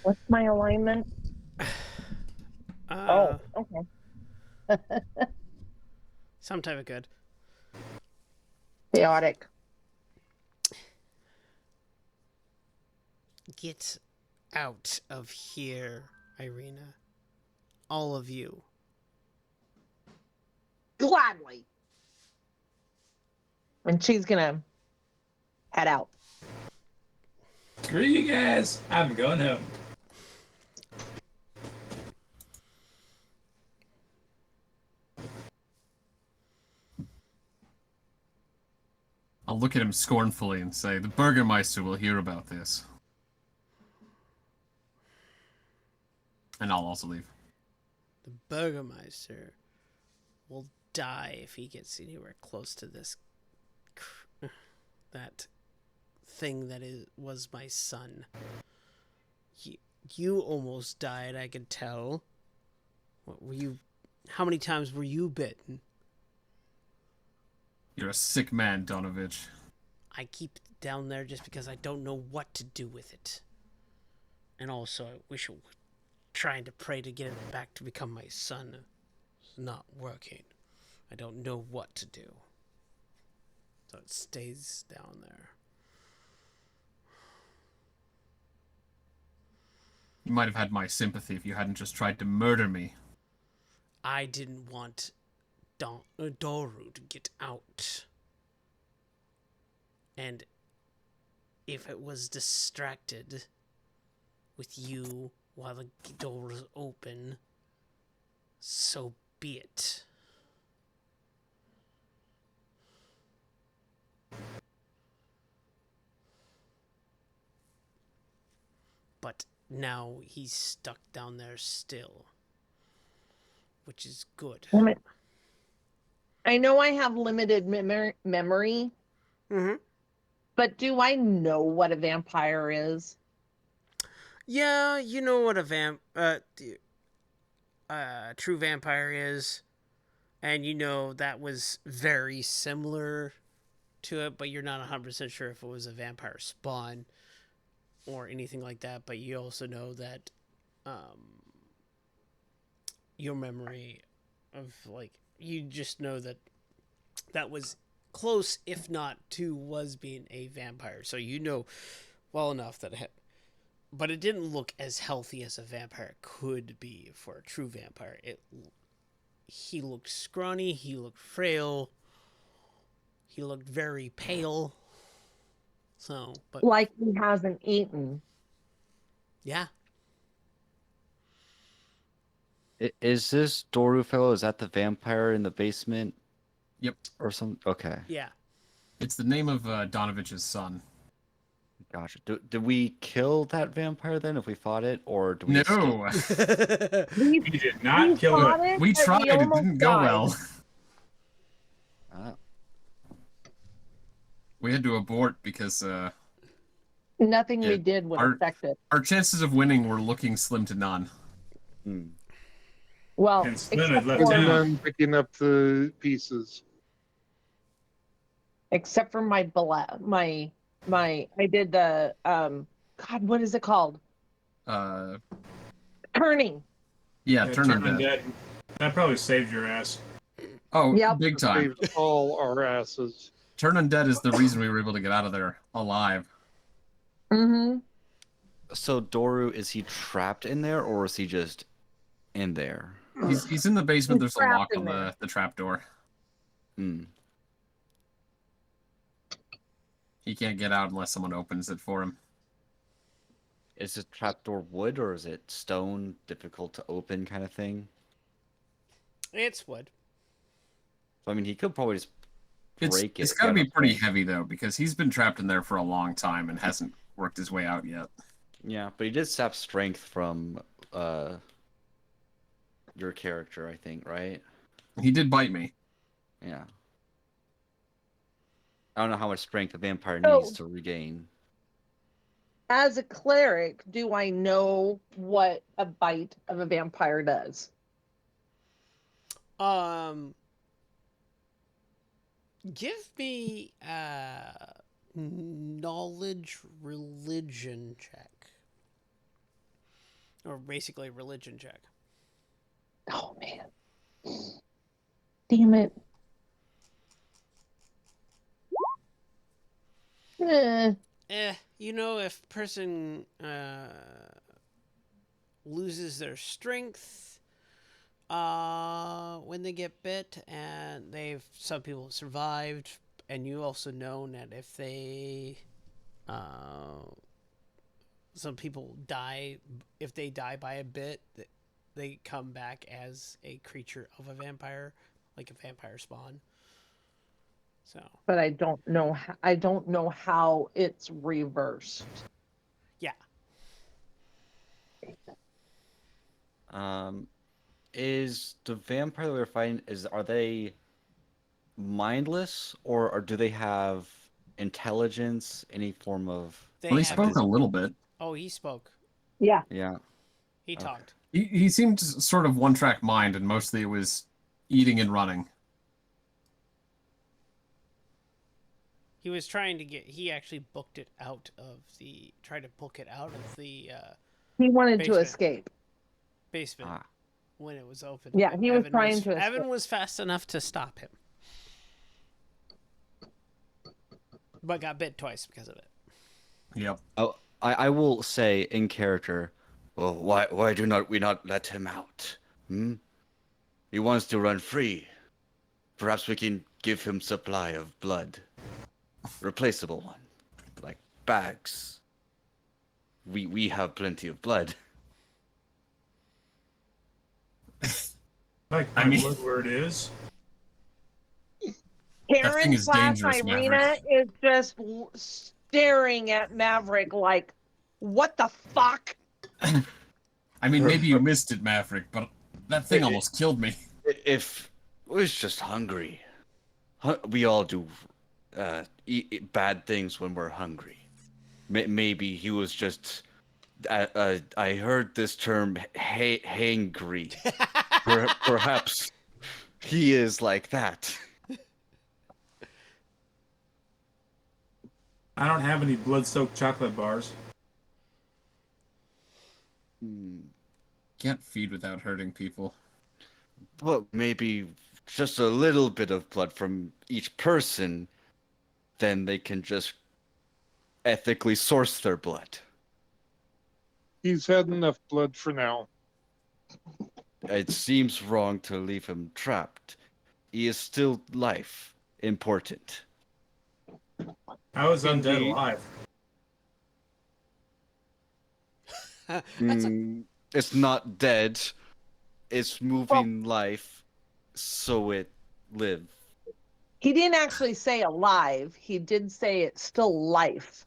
What's my alignment? Uh, Oh, okay. some type of good. Chaotic. Get out of here, Ireena. All of you. Gladly. And she's gonna head out. Screw you guys. I'm going home. I'll look at him scornfully and say, the Burgermeister will hear about this. And I'll also leave. The Burgermeister will die if he gets anywhere close to this. That thing that was my son. You almost died, I could tell. What were you? How many times were you bitten? You're a sick man, Donavich. I keep it down there just because I don't know what to do with it. And also, I wish it would. Trying to pray to get it back to become my son. It's not working. I don't know what to do. So it stays down there. You might have had my sympathy if you hadn't just tried to murder me. I didn't want Doru to get out. And if it was distracted with you while the door was open, so be it. But now he's stuck down there still, which is good. I know I have limited memory, but do I know what a vampire is? Yeah, you know what a true vampire is, and you know that was very similar to it, but you're not 100% sure if it was a vampire spawn or anything like that. But you also know that your memory of, like, you just know that that was close, if not to was being a vampire. So you know well enough that but it didn't look as healthy as a vampire could be for a true vampire. He looked scrawny, he looked frail, he looked very pale. So, but like he hasn't eaten. Yeah. Is this Doru fellow? Is that the vampire in the basement? Yep. Or some? Okay. Yeah. It's the name of Donavich's son. Gotcha. Did we kill that vampire then if we fought it? Or do we No! You did not kill it. We tried, it didn't go well. We had to abort because nothing we did would affect it. Our chances of winning were looking slim to none. Well, I'm picking up the pieces. Except for my I did the God, what is it called? Turning. Yeah, turn turn undead. That probably saved your ass. Oh, big time. Saved all our asses. Turn undead is the reason we were able to get out of there alive. Mm-hmm. So Doru, is he trapped in there or is he just in there? He's in the basement. There's a lock on the trap door. He can't get out unless someone opens it for him. Is the trapdoor wood or is it stone, difficult to open kind of thing? It's wood. So, I mean, he could probably just break it. It's got to be pretty heavy, though, because he's been trapped in there for a long time and hasn't worked his way out yet. Yeah, but he did sap strength from your character, I think, right? He did bite me. Yeah. I don't know how much strength a vampire needs to regain. As a cleric, do I know what a bite of a vampire does? Give me a knowledge religion check. or basically a religion check. Oh man. Damn it. You know, if person loses their strength when they get bit, and some people have survived, and you also know that if they some people die, if they die by a bit, they come back as a creature of a vampire, like a vampire spawn. So, but I don't know. I don't know how it's reversed. yeah. Is the vampire that we're fighting, are they mindless, or do they have intelligence, any form of... They Well, he have. spoke a little bit. Oh, he spoke. Yeah. Yeah. He Okay. talked. He seemed sort of one-track mind, and mostly it was eating and running. He was trying to get. He actually booked it out of the. Tried to book it out of the He wanted to Basement. escape. basement Ah. when it was open. Yeah, but he was trying to escape. Evan was fast enough to stop him, but got bit twice because of it. Yep. Oh, I will say in character, well, why do not we not let him out? Hmm? He wants to run free. Perhaps we can give him supply of blood. Replaceable one. Like bags. We have plenty of blood. Like, I mean- look where it is. thing Karen is slash dangerous, Ireena Maverick. is just staring at Maverick like, what the fuck? I mean, maybe you missed it, Maverick, but that thing almost killed me. If we're just hungry, we all do eat bad things when we're hungry. Maybe he was just. I heard this term hangry. Perhaps he is like that. I don't have any blood-soaked chocolate bars. Can't feed without hurting people. But maybe just a little bit of blood from each person, then they can just ethically source their blood. He's had enough blood for now. It seems wrong to leave him trapped. He is still life important. How is undead Indeed. alive? It's not dead. It's moving life, so it live. He didn't actually say alive. He did say it's still life.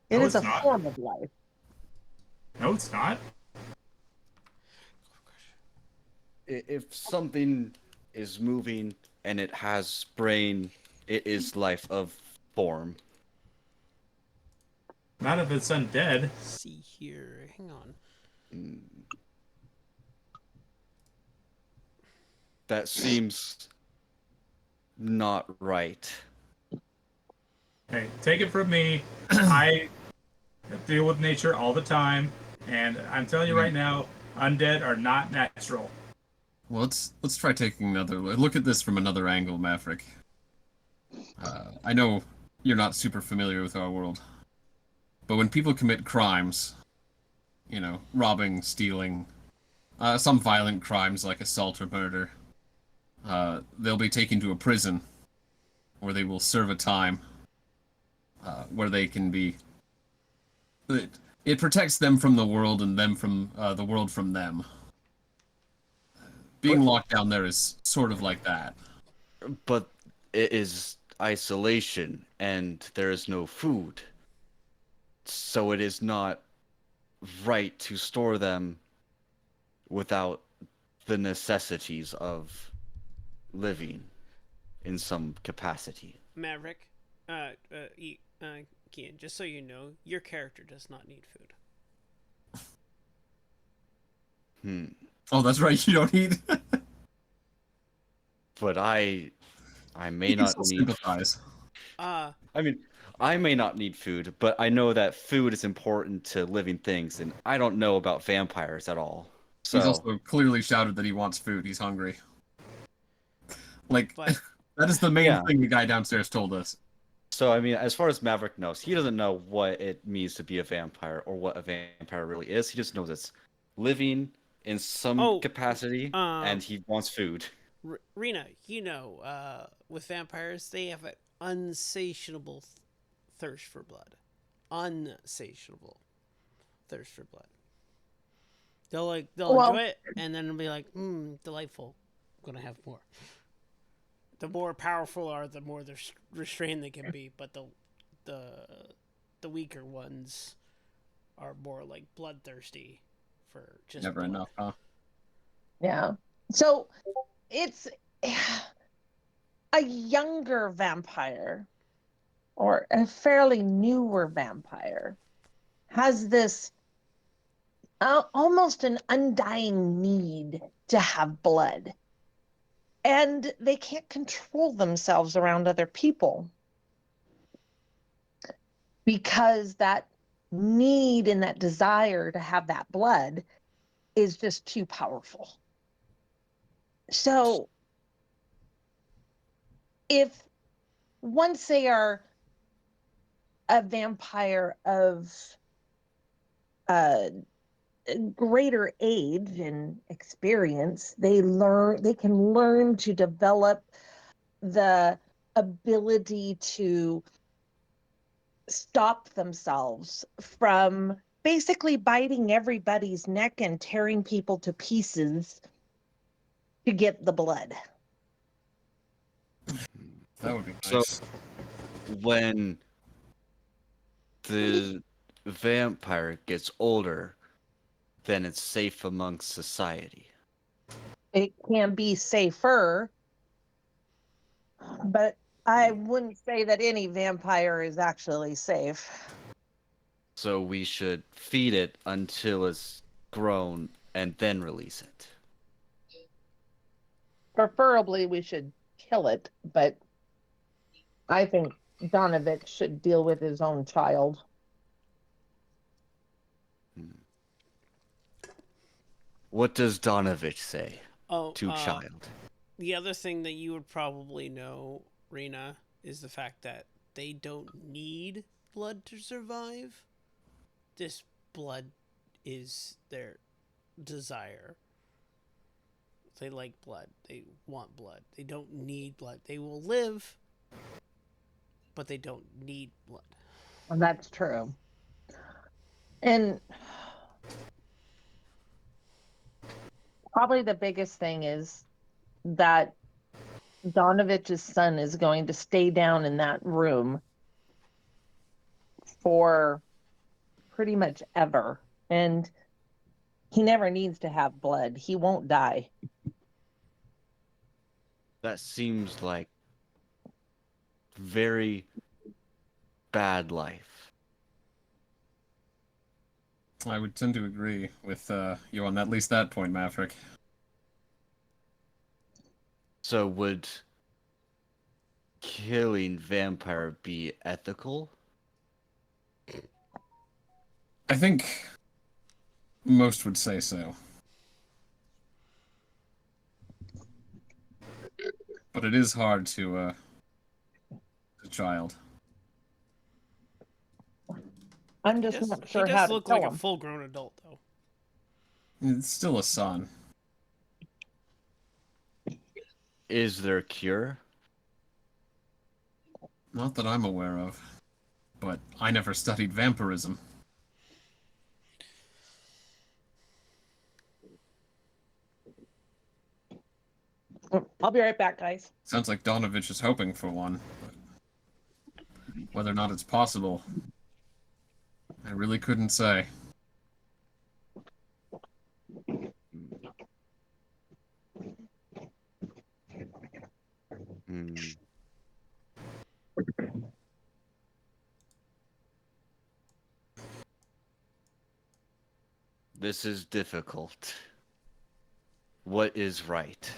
It No, is a it's not. form of life. No, it's not. If something is moving and it has brain, it is life of form. Not if it's undead. See here, hang on. That seems not right. Hey, take it from me. I deal with nature all the time, and I'm telling you right now, undead are not natural. Well, let's try taking another look at this from another angle, Maverick. I know you're not super familiar with our world, but when people commit crimes, you know, robbing, stealing, some violent crimes like assault or murder, they'll be taken to a prison where they will serve a time where they can be... It protects them from the world and them from the world from them. Being locked down there is sort of like that. But it is isolation and there is no food. So it is not right to store them without the necessities of living in some capacity. Maverick, Kian, just so you know, your character does not need food. Oh, that's right, you don't eat. But I may You can not still need. sympathize. I mean, I may not need food, but I know that food is important to living things, and I don't know about vampires at all. He's So, also clearly shouted that he wants food. He's hungry. Like, But that is the main yeah. thing the guy downstairs told us. So I mean, as far as Maverick knows, he doesn't know what it means to be a vampire or what a vampire really is. He just knows it's living in some oh, capacity, um, and he wants food. Rena, with vampires, they have an unsatiable thirst for blood. Unsatiable thirst for blood. They'll Well, enjoy it, and then they'll be like, delightful. I'm gonna have more. The more powerful are, the more they're restrained they can be. But the weaker ones are more like bloodthirsty for just Never blood. enough, huh? yeah. So it's a younger vampire or a fairly newer vampire has this almost an undying need to have blood. And they can't control themselves around other people because that need and that desire to have that blood is just too powerful. So if once they are a vampire of greater age and experience, they can learn to develop the ability to stop themselves from basically biting everybody's neck and tearing people to pieces to get the blood. That would be So- nice. When the vampire gets older, then it's safe amongst society. It can be safer, but I wouldn't say that any vampire is actually safe. So we should feed it until it's grown and then release it. Preferably, we should kill it, but I think Donavich should deal with his own child. What does Donavich say Oh, to child? the other thing that you would probably know, Rena, is the fact that they don't need blood to survive. This blood is their desire. They like blood. They want blood. They don't need blood. They will live, but they don't need blood. And that's true. And probably the biggest thing is that Donavich's son is going to stay down in that room for pretty much ever. And he never needs to have blood. He won't die. That seems like very bad life. I would tend to agree with you on at least that point, Maverick. So would killing vampire be ethical? I think most would say so. But it is hard to a child. I'm just not sure he how does to look kill like him. a full-grown adult, though. It's still a son. Is there a cure? Not that I'm aware of. But I never studied vampirism. I'll be right back, guys. Sounds like Donavich is hoping for one. But whether or not it's possible, I really couldn't say. Hmm. This is difficult. What is right?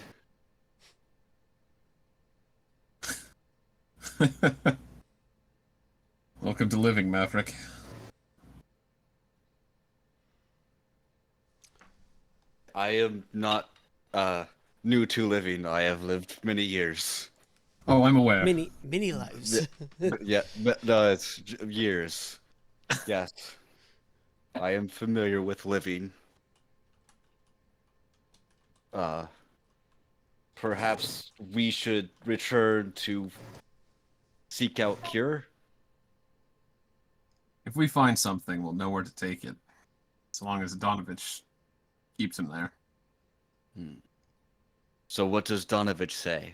Welcome to living, Maverick. I am not new to living. I have lived many years. Oh, I'm aware. Mini lives. Yeah, but no, it's years. Yes, I am familiar with living. Perhaps we should return to seek out cure. If we find something, we'll know where to take it. As long as Donavich keeps him there. So what does Donavich say?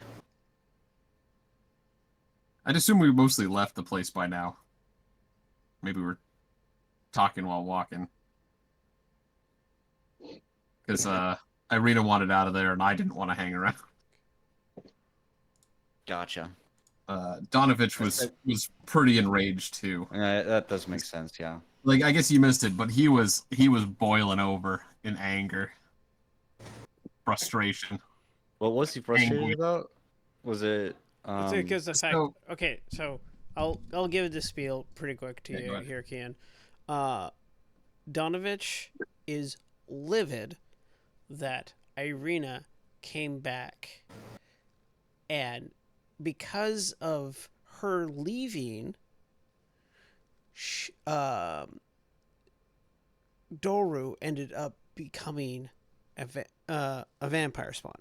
I'd assume we mostly left the place by now. Maybe we're talking while walking. Because Ireena wanted out of there and I didn't want to hang around. Gotcha. Donavich was pretty enraged too. That does make sense, yeah. Like, I guess you missed it, but he was boiling over in anger. Frustration. What was he frustrated Angry. about? Was it It's because the fact. so- Okay, so I'll give the spiel pretty quick to Yeah, go you ahead. here, Kian. Donavich is livid that Ireena came back, and because of her leaving, Doru ended up becoming a vampire spawn.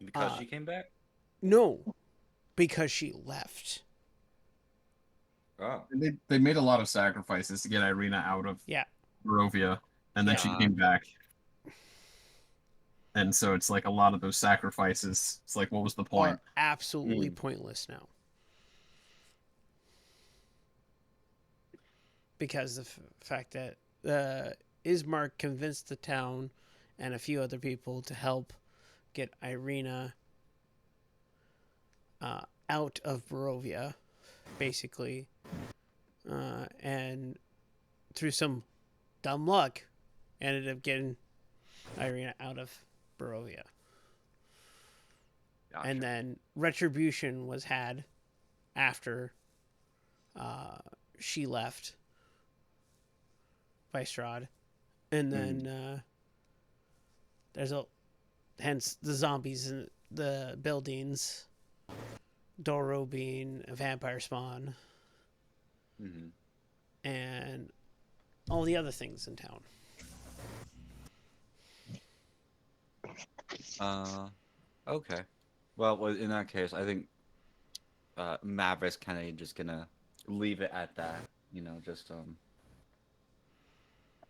because she came back? No, because she left. Oh. They made a lot of sacrifices to get Ireena out of Yeah. Barovia, and then she Yeah. came back. And so it's like a lot of those sacrifices. It's like, what was the point? Are absolutely pointless now. Because the fact that Ismark convinced the town and a few other people to help get Ireena out of Barovia, basically. And through some dumb luck, ended up getting Ireena out of Barovia. Gotcha. And then retribution was had after she left Vistrad. And then there's hence the zombies in the buildings, Doru being a vampire spawn, and all the other things in town. Okay. Well, in that case, I think Maverick's kind of just gonna leave it at that. You know, just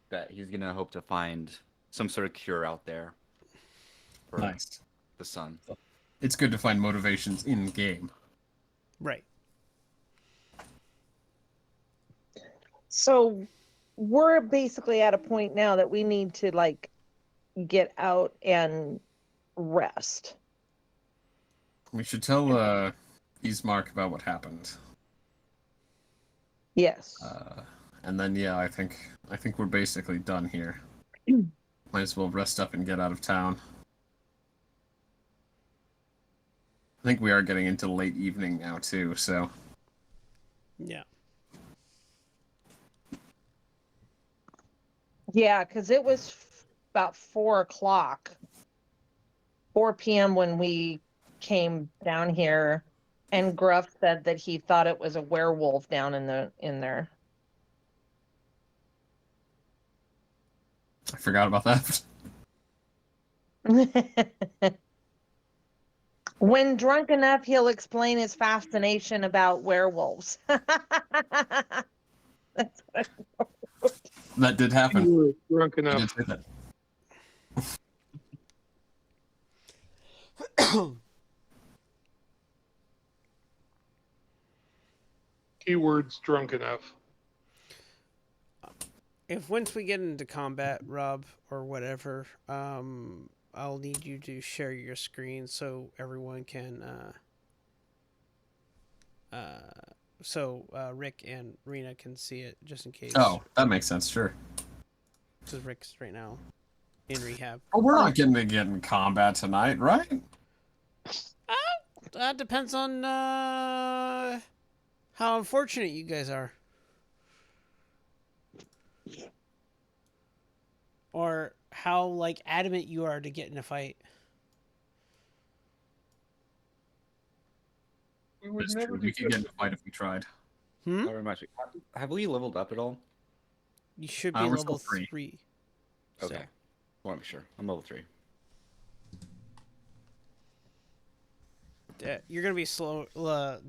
that he's gonna hope to find some sort of cure out there for Nice. the sun. It's good to find motivations in game. Right. So we're basically at a point now that we need to like get out and rest. We should tell Ismark about what happened. Yes. And then yeah, I think we're basically done here. Might as well rest up and get out of town. I think we are getting into late evening now too, so Yeah. Yeah, because it was about 4 p.m. when we came down here, and Gruff said that he thought it was a werewolf down in there. I forgot about that. When drunk enough, he'll explain his fascination about werewolves. That's what That did happen. You were drunk I did enough. say that. Keywords drunk enough. If once we get into combat, Rob, or whatever, I'll need you to share your screen so everyone can, Rick and Rena can see it, just in case. Oh, that makes sense, sure. Because Rick's right now in rehab. Oh, we're not getting to get in combat tonight, right? That depends on how unfortunate you guys are. Or how, like, adamant you are to get in a fight. We would That's never true. do We could get in a fight if we tried. Hmm? That reminds me. Have we leveled up at all? You should be We're level still 3. Okay. So. Want to be sure. I'm level 3. You're gonna be slow,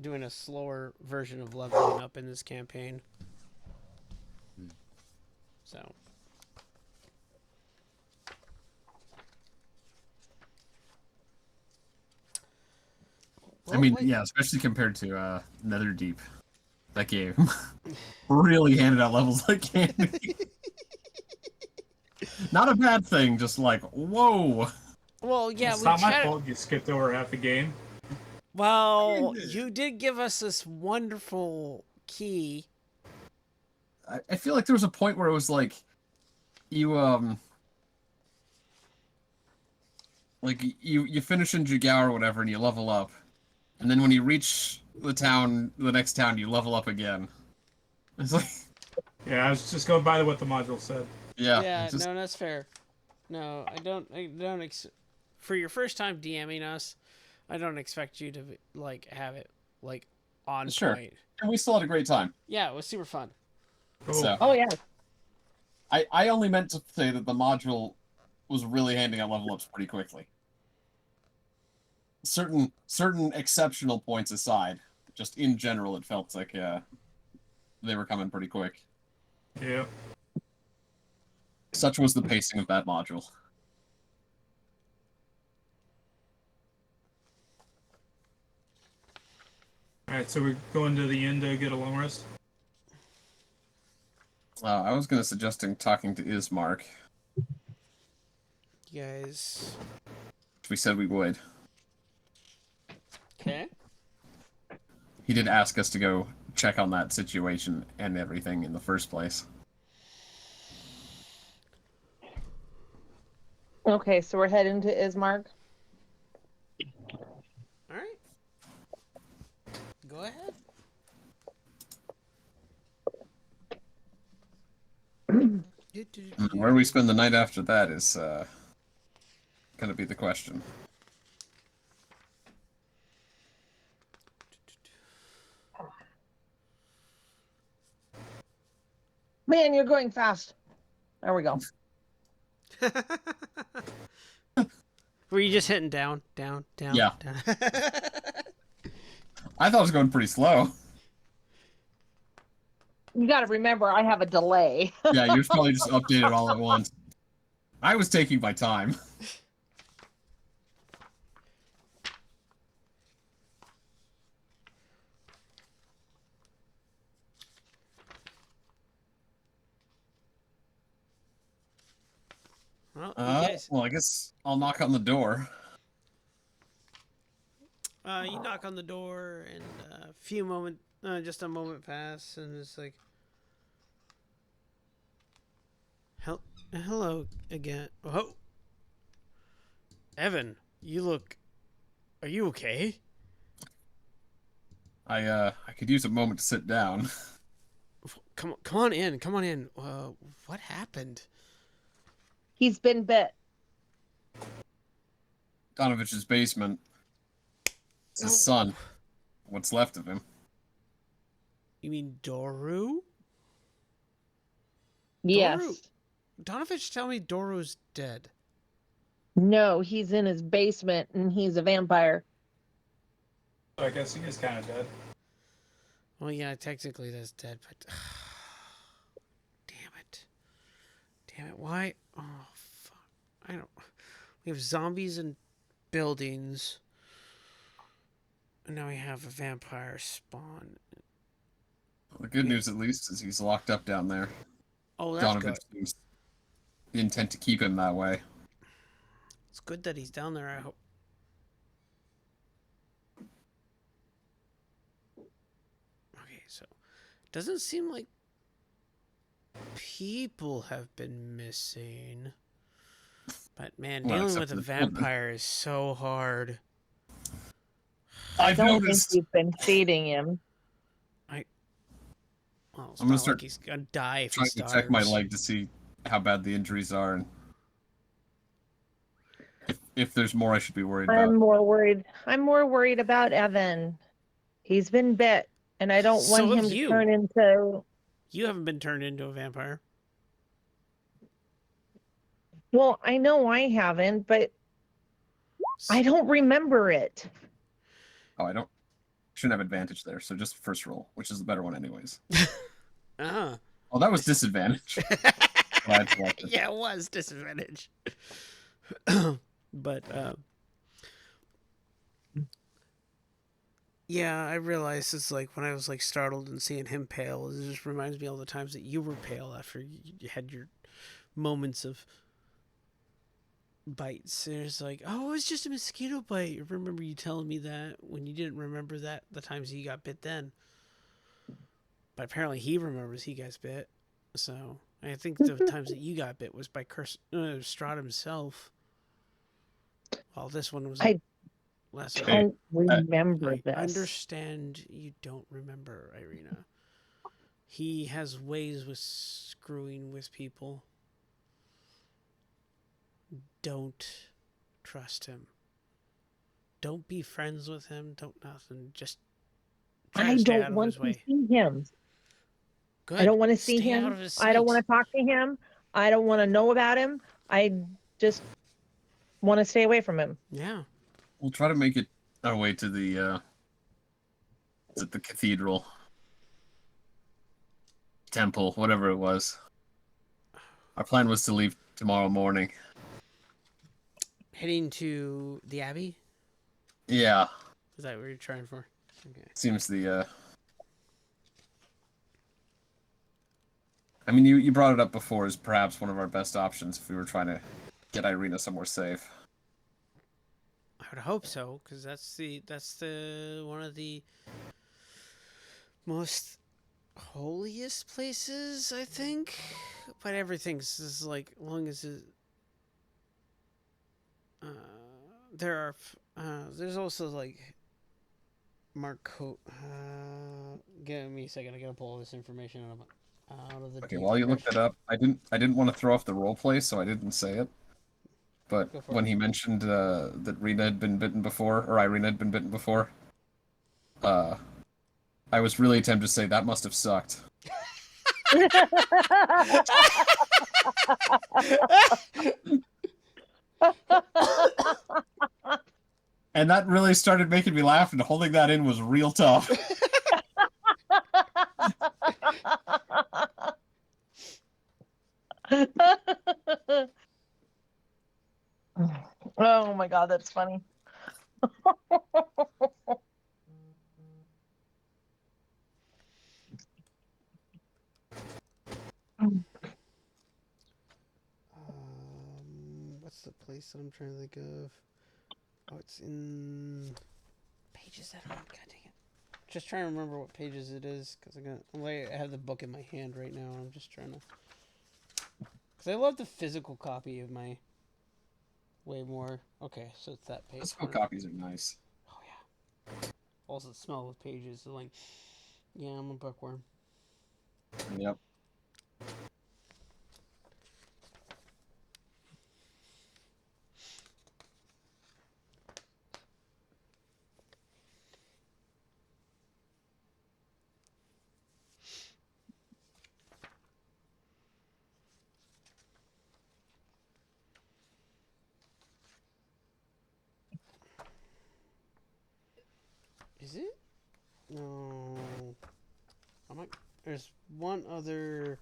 doing a slower version of leveling up in this campaign. So. I Well, mean, wait. yeah, especially compared to Netherdeep. That game really handed out levels like candy. Not a bad thing, just like, whoa. Well, yeah, It's we not my chatted. fault you skipped over half the game. Well, you did give us this wonderful key. I feel like there was a point where it was like, you finish in Jigao or whatever and you level up. And then when you reach the next town, you level up again. It's like, Yeah, I was just going by what the module said. yeah. Yeah, it's just, no, that's fair. No, I don't. For your first time DMing us, I don't expect you to like have it like on Sure. point. And we still had a great time. Yeah, it was super fun. Cool. So, Oh yeah. I only meant to say that the module was really handing out level ups pretty quickly. Certain exceptional points aside, just in general, it felt like they were coming pretty quick. Yeah. Such was the pacing of that module. Alright, so we're going to the inn to get a long rest? I was going to suggesting talking to Ismark, You guys. which we said we would. Okay. He did ask us to go check on that situation and everything in the first place. Okay, so we're heading to Ismark. All right. Go ahead. Where we spend the night after that is going to be the question. Man, you're going fast. There we go. Were you just hitting down, down, down? Yeah. Down? I thought it was going pretty slow. You got to remember, I have a delay. Yeah, you should probably just update it all at once. I was taking my time. Well, you guys. Well, I guess I'll knock on the door. You knock on the door, and just a moment pass, and it's like, hello again. Oh, Evan, are you okay? I could use a moment to sit down. Come on in. What happened? He's been bit. Donavich's basement. It's his son. What's left of him. You mean Doru? Yes. Doru. Donavich tell me Doru's dead. No, he's in his basement and he's a vampire. So I guess he is kind of dead. Well, yeah, technically that's dead, but damn it, why? Oh, fuck, I don't. We have zombies and buildings, and now we have a vampire spawn. The good news, at least, is he's locked up down there. Oh, that's good. Donavich seems intent to keep him that way. It's good that he's down there. I hope. Okay, so doesn't seem like people have been missing. But man, Well, dealing except with a for the children. vampire is so hard. I I've don't noticed. think you've been feeding him. I Well, it's I'm gonna not start like he's gonna die if he trying to check my starves. leg to see how bad the injuries are and if there's more I should be worried about. I'm more worried about Evan. He's been bit, and I don't want So have him to you. turn into. You haven't been turned into a vampire. Well, I know I haven't, but I don't remember it. Oh, I don't shouldn't have advantage there, so just first roll, which is the better one anyways. Ah. Oh, that was disadvantage. Glad selected. Yeah, it was disadvantage. But yeah, I realized it's like when I was like startled and seeing him pale, it just reminds me all the times that you were pale after you had your moments of bites. And it's like, oh, it was just a mosquito bite. I remember you telling me that when you didn't remember that the times he got bit then. But apparently he remembers he got bit. So I think the times that you got bit was by Strahd himself. Well, this one was I less. don't remember I this. understand you don't remember, Ireena. He has ways with screwing with people. Don't trust him. Don't be friends with him. Don't nothing. Just try I to stay don't out of want his to way. see him. Good. I don't want to see Stay him. out of his I don't want sight. to talk to him. I don't want to know about him. I just want to stay away from him. Yeah. We'll try to make it our way to the cathedral. Temple, whatever it was. Our plan was to leave tomorrow morning. Heading to the Abbey? Yeah. Is that what you're trying for? Okay. Seems the I mean you brought it up before as perhaps one of our best options if we were trying to get Ireena somewhere safe. I would hope so, because that's the one of the most holiest places, I think. But everything's just like long as it, there's also like Marco. Give me a second. I gotta pull all this information out of the. Okay, while you look that up, I didn't want to throw off the roleplay, so I didn't say it. But when he mentioned that Rena had been bitten before, or Ireena had been bitten before, I was really tempted to say that must have sucked. And that really started making me laugh, and holding that in was real tough. Oh my god, that's funny. What's the place that I'm trying to think of? Oh, it's in pages that are on. God dang it! Just trying to remember what pages it is because I have the book in my hand right now. And I'm just trying to, because I love the physical copy of my way more. Okay, so it's that page. Physical copies are nice. Oh yeah. Also, the smell of pages. So like, yeah, I'm a bookworm. Yep. Is it? No. There's one other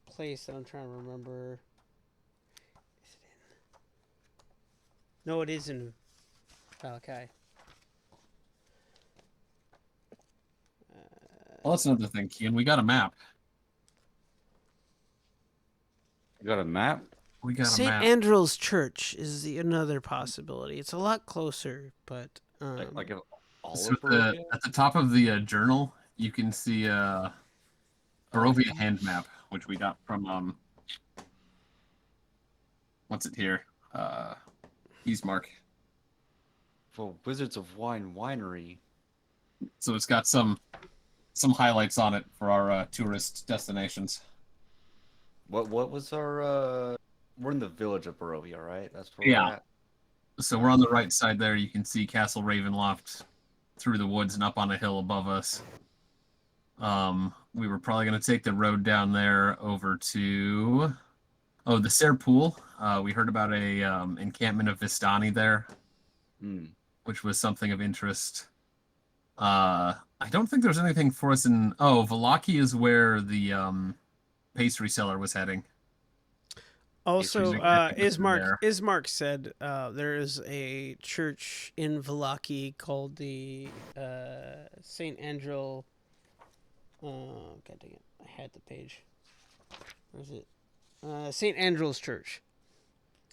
place that I'm trying to remember. Is it in? No, it is in Valakai. Well, that's another thing, Kian. We got a map. You got a map? We got a St. map. Andrew's Church is another possibility. It's a lot closer, but Like all So of Barovia? at the top of the journal, you can see Barovia hand map, which we got from what's it here? Eastmark. For Wizards of Wine Winery. So it's got some some highlights on it for our tourist destinations. What was our we're in the village of Barovia, right? That's where Yeah. we're at. So we're on the right side there. You can see Castle Ravenloft through the woods and up on a hill above us. We were probably going to take the road down there over to the Serre Pool. We heard about a encampment of Vistani there, which was something of interest. I don't think there's anything for us in. Oh, Vallaki is where the pastry seller was heading. Also, Pastries are there. Ismark said there is a church in Vallaki called the Saint Angel. God dang it! I had the page. Where is it? Saint Angel's Church.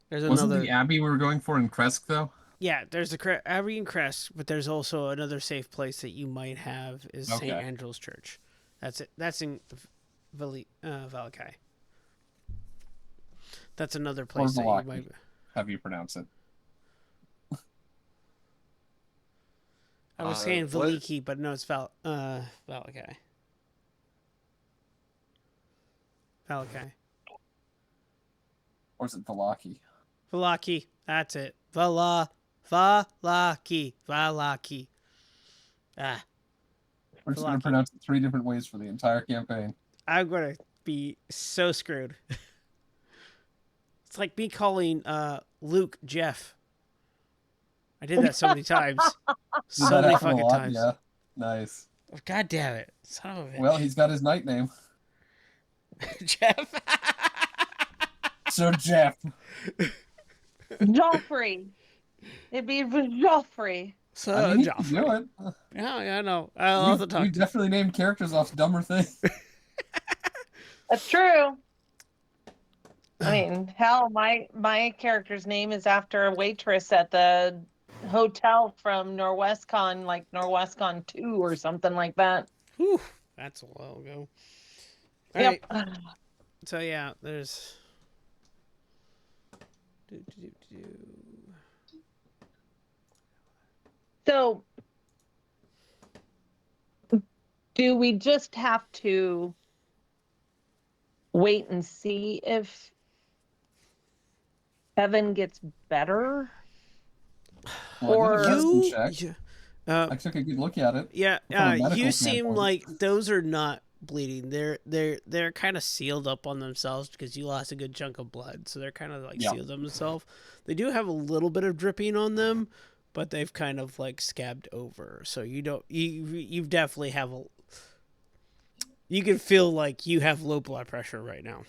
There's Wasn't another. the abbey we were going for in Kresk though? Yeah, there's the Abbey and Crest, but there's also another safe place that you might have is Saint Okay. Angel's Church. That's it. That's in Valakai. That's another place that you Vallaki. might. How do you pronounce it? I was saying what? Valiki, but no, it's Valakai. Valakai. Or is it Vallaki? Valaki. That's it. Valaki. Valaki. Ah. We're just going Vallaki. to pronounce it 3 different ways for the entire campaign. I'm going to be so screwed. It's like me calling Luke Jeff. I did that so many times. So Did that many happen a fucking lot? times. Yeah. Nice. God damn it. Son of a bitch. Well, he's got his knight name. Jeff. Sir Jeff. Joffrey. It'd be Joffrey. So, I mean, he can Joffrey. do it. Yeah, I know. I love the We talk. definitely named characters off dumber things. That's true. I mean, hell, my character's name is after a waitress at the hotel from Norwestcon, like Norwestcon 2 or something like that. Whew, that's a while ago. All Yep. right. So, yeah, there's... So, do we just have to wait and see if Evan gets better? Well, I did a medicine You... check. Yeah. I took a good look at it. Yeah, From a medical you seem standpoint. like those are not bleeding. They're kind of sealed up on themselves because you lost a good chunk of blood, so they're kind of like Yeah. sealed themselves. They do have a little bit of dripping on them, but they've kind of like scabbed over. So you don't you definitely have a. You can feel like you have low blood pressure right now.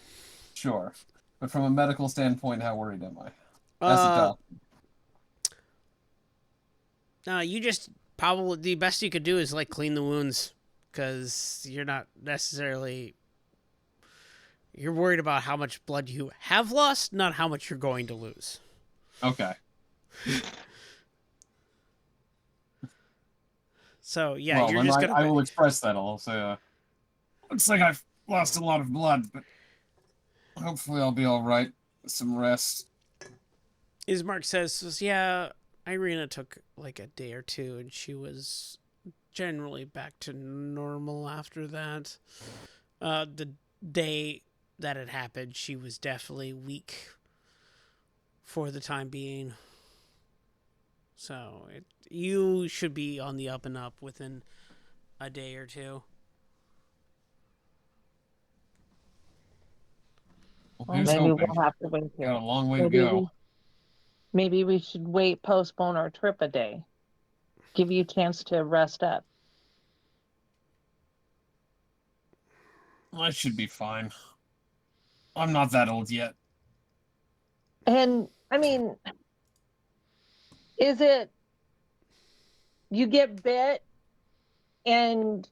Sure. But from a medical standpoint, how worried am I? As a doctor. You just probably the best you could do is like clean the wounds because you're not necessarily. You're worried about how much blood you have lost, not how much you're going to lose. Okay. So yeah, Well, you're then just gonna. I will express that. I'll say, looks like I've lost a lot of blood, but hopefully I'll be all right with some rest. Ismark says, yeah, Ireena took like a day or two, and she was generally back to normal after that. The day that it happened, she was definitely weak for the time being. So you should be on the up and up within a day or two. Well, Here's maybe hoping. we'll have to wait here. Got a long way to Maybe go. Maybe we should postpone our trip a day. Give you a chance to rest up. I should be fine. I'm not that old yet. And I mean, is it you get bit and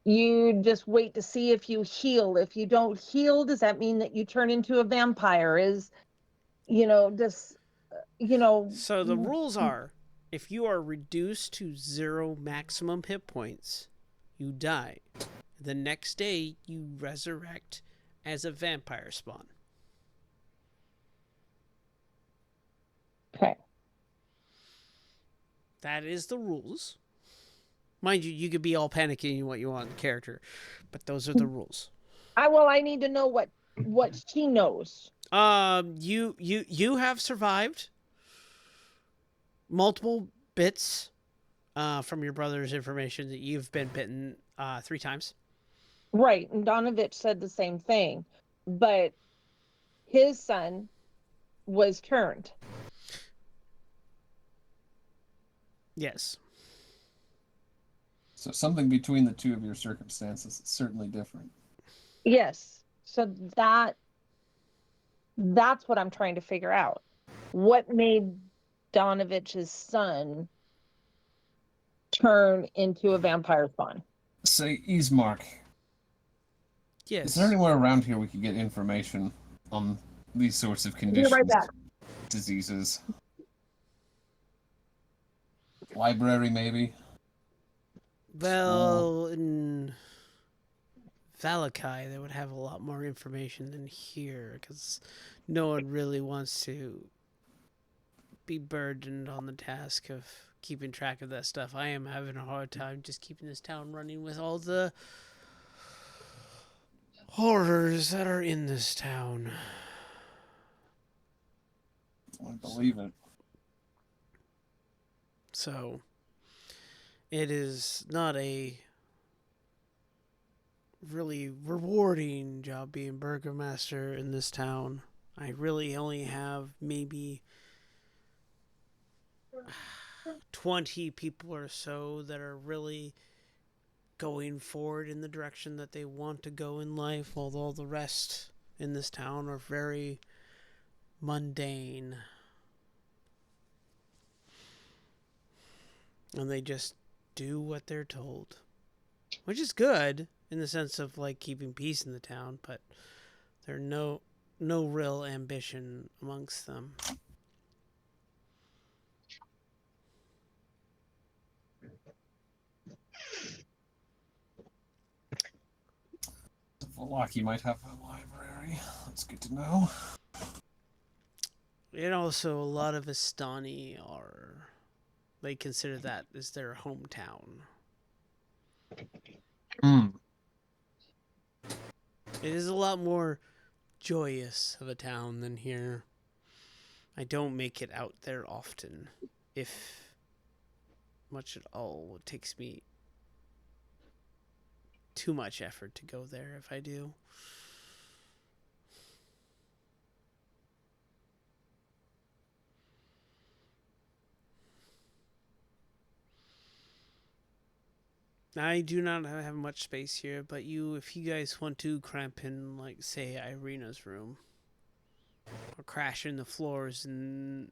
you just wait to see if you heal? If you don't heal, does that mean that you turn into a vampire? So the rules are, if you are reduced to 0 maximum hit points, you die. The next day, you resurrect as a vampire spawn. Okay. That is the rules. Mind you, you could be all panicking what you want in the character, but those are the rules. I need to know what she knows. You have survived multiple bits from your brother's information that you've been bitten 3 times. Right, and Donavich said the same thing, but his son was turned. Yes. So something between the two of your circumstances is certainly different. Yes. So that's what I'm trying to figure out. What made Donavich's son turn into a vampire spawn? Say, Ismark, Yes. is there anywhere around here we could get information on these sorts of Be conditions, right back. diseases? Library, maybe? Well, in Valakai, they would have a lot more information than here, because no one really wants to be burdened on the task of keeping track of that stuff. I am having a hard time just keeping this town running with all the horrors that are in this town. I believe it. So, it is not a really rewarding job being burgomaster in this town. I really only have maybe 20 people or so that are really going forward in the direction that they want to go in life, although the rest in this town are very mundane. And they just do what they're told. Which is good in the sense of like keeping peace in the town, but there's no real ambition amongst them. Valaki might have a library. That's good to know. And also, a lot of Estani are... They consider that as their hometown. Hmm. It is a lot more joyous of a town than here. I don't make it out there often, if much at all. It takes me too much effort to go there if I do. I do not have much space here, but if you guys want to cramp in, like, say, Ireena's room, or crash in the floors in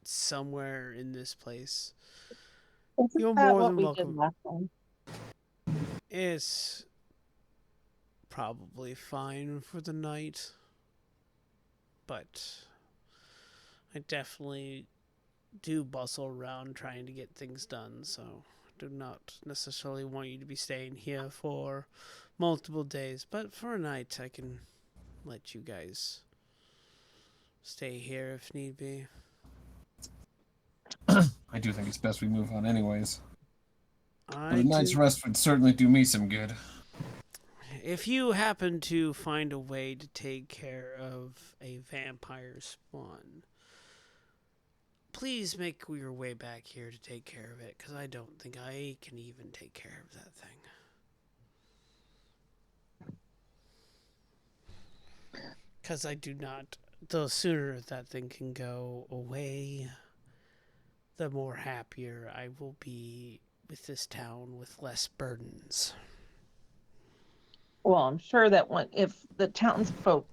somewhere in this place, you're Isn't that more what than we welcome. did last time? It's probably fine for the night, but I definitely do bustle around trying to get things done, so I do not necessarily want you to be staying here for multiple days, but for a night I can let you guys stay here if need be. I do think it's best we move on anyways. But I a night's do. rest would certainly do me some good. If you happen to find a way to take care of a vampire spawn, please make your way back here to take care of it, because I don't think I can even take care of that thing. Because I do not. The sooner that thing can go away, the more happier I will be with this town with less burdens. Well, I'm sure that if the townsfolk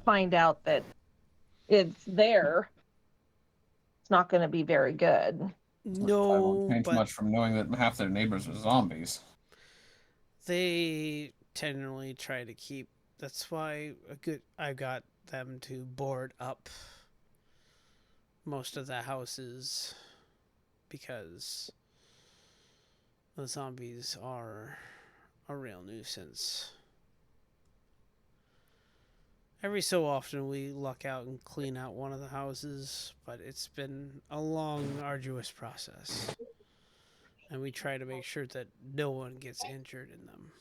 find out that it's there, it's not going to be very good. Probably No, won't change but much from knowing that half their neighbors are zombies. they generally try to keep. That's why I got them to board up most of the houses, because the zombies are a real nuisance. Every so often we luck out and clean out one of the houses, but it's been a long, arduous process. And we try to make sure that no one gets injured in them.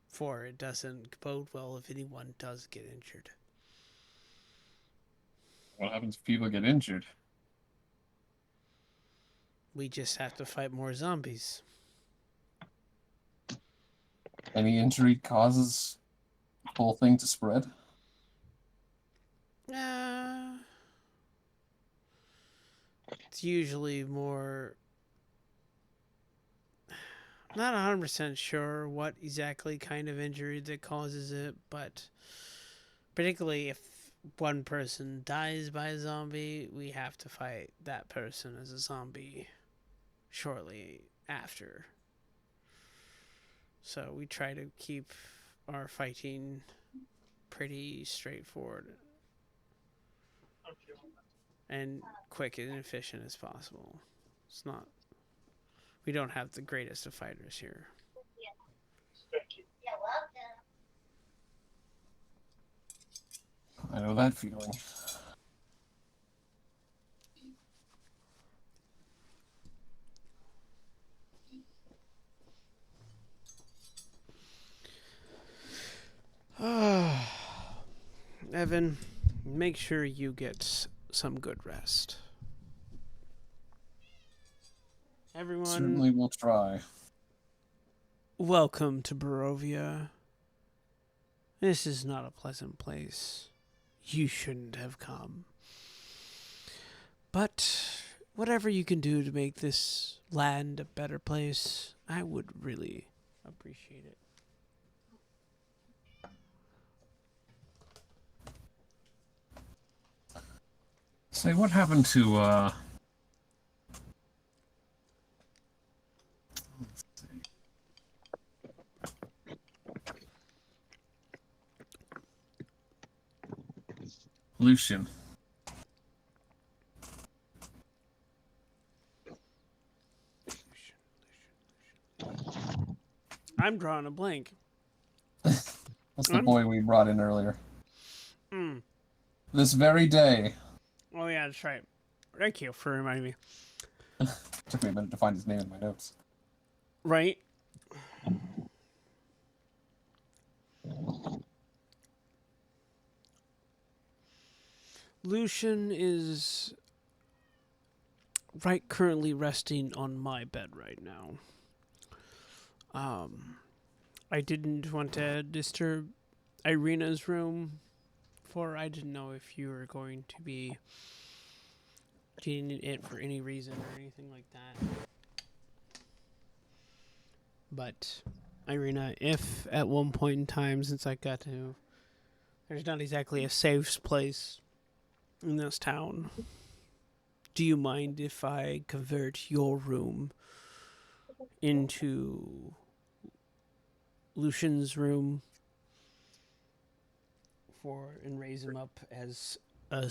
For it doesn't bode well if anyone does get injured. What happens if people get injured? We just have to fight more zombies. Any injury causes the whole thing to spread? It's usually more... Not 100% sure what exactly kind of injury that causes it, but particularly if one person dies by a zombie, we have to fight that person as a zombie shortly after. So we try to keep our fighting pretty straightforward and quick and efficient as possible. It's not... We don't have the greatest of fighters here. I know that feeling. Evan, make sure you get some good rest. Everyone, Certainly will try. welcome to Barovia. This is not a pleasant place. You shouldn't have come. But whatever you can do to make this land a better place, I would really appreciate it. Say, what happened to, let's see. Lucian. I'm drawing a blank. That's the boy we brought in earlier. This very day. Oh yeah, that's right. Thank you for reminding me. Took me a minute to find his name in my notes. Right? Lucian is currently resting on my bed right now. I didn't want to disturb Ireena's room, for I didn't know if you were going to be getting it for any reason or anything like that. But Ireena, if at one point in time, since I got to, there's not exactly a safe place in this town, do you mind if I convert your room into Lucian's room and raise him up as a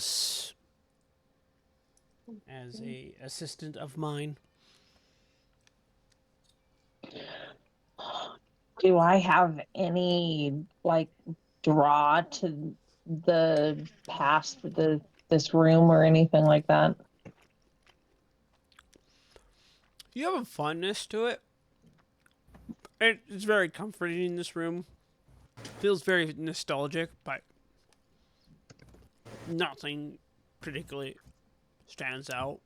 assistant of mine? Do I have any like draw to the past this room or anything like that? You have a fondness to it. It's very comforting in this room. Feels very nostalgic, but nothing particularly stands out.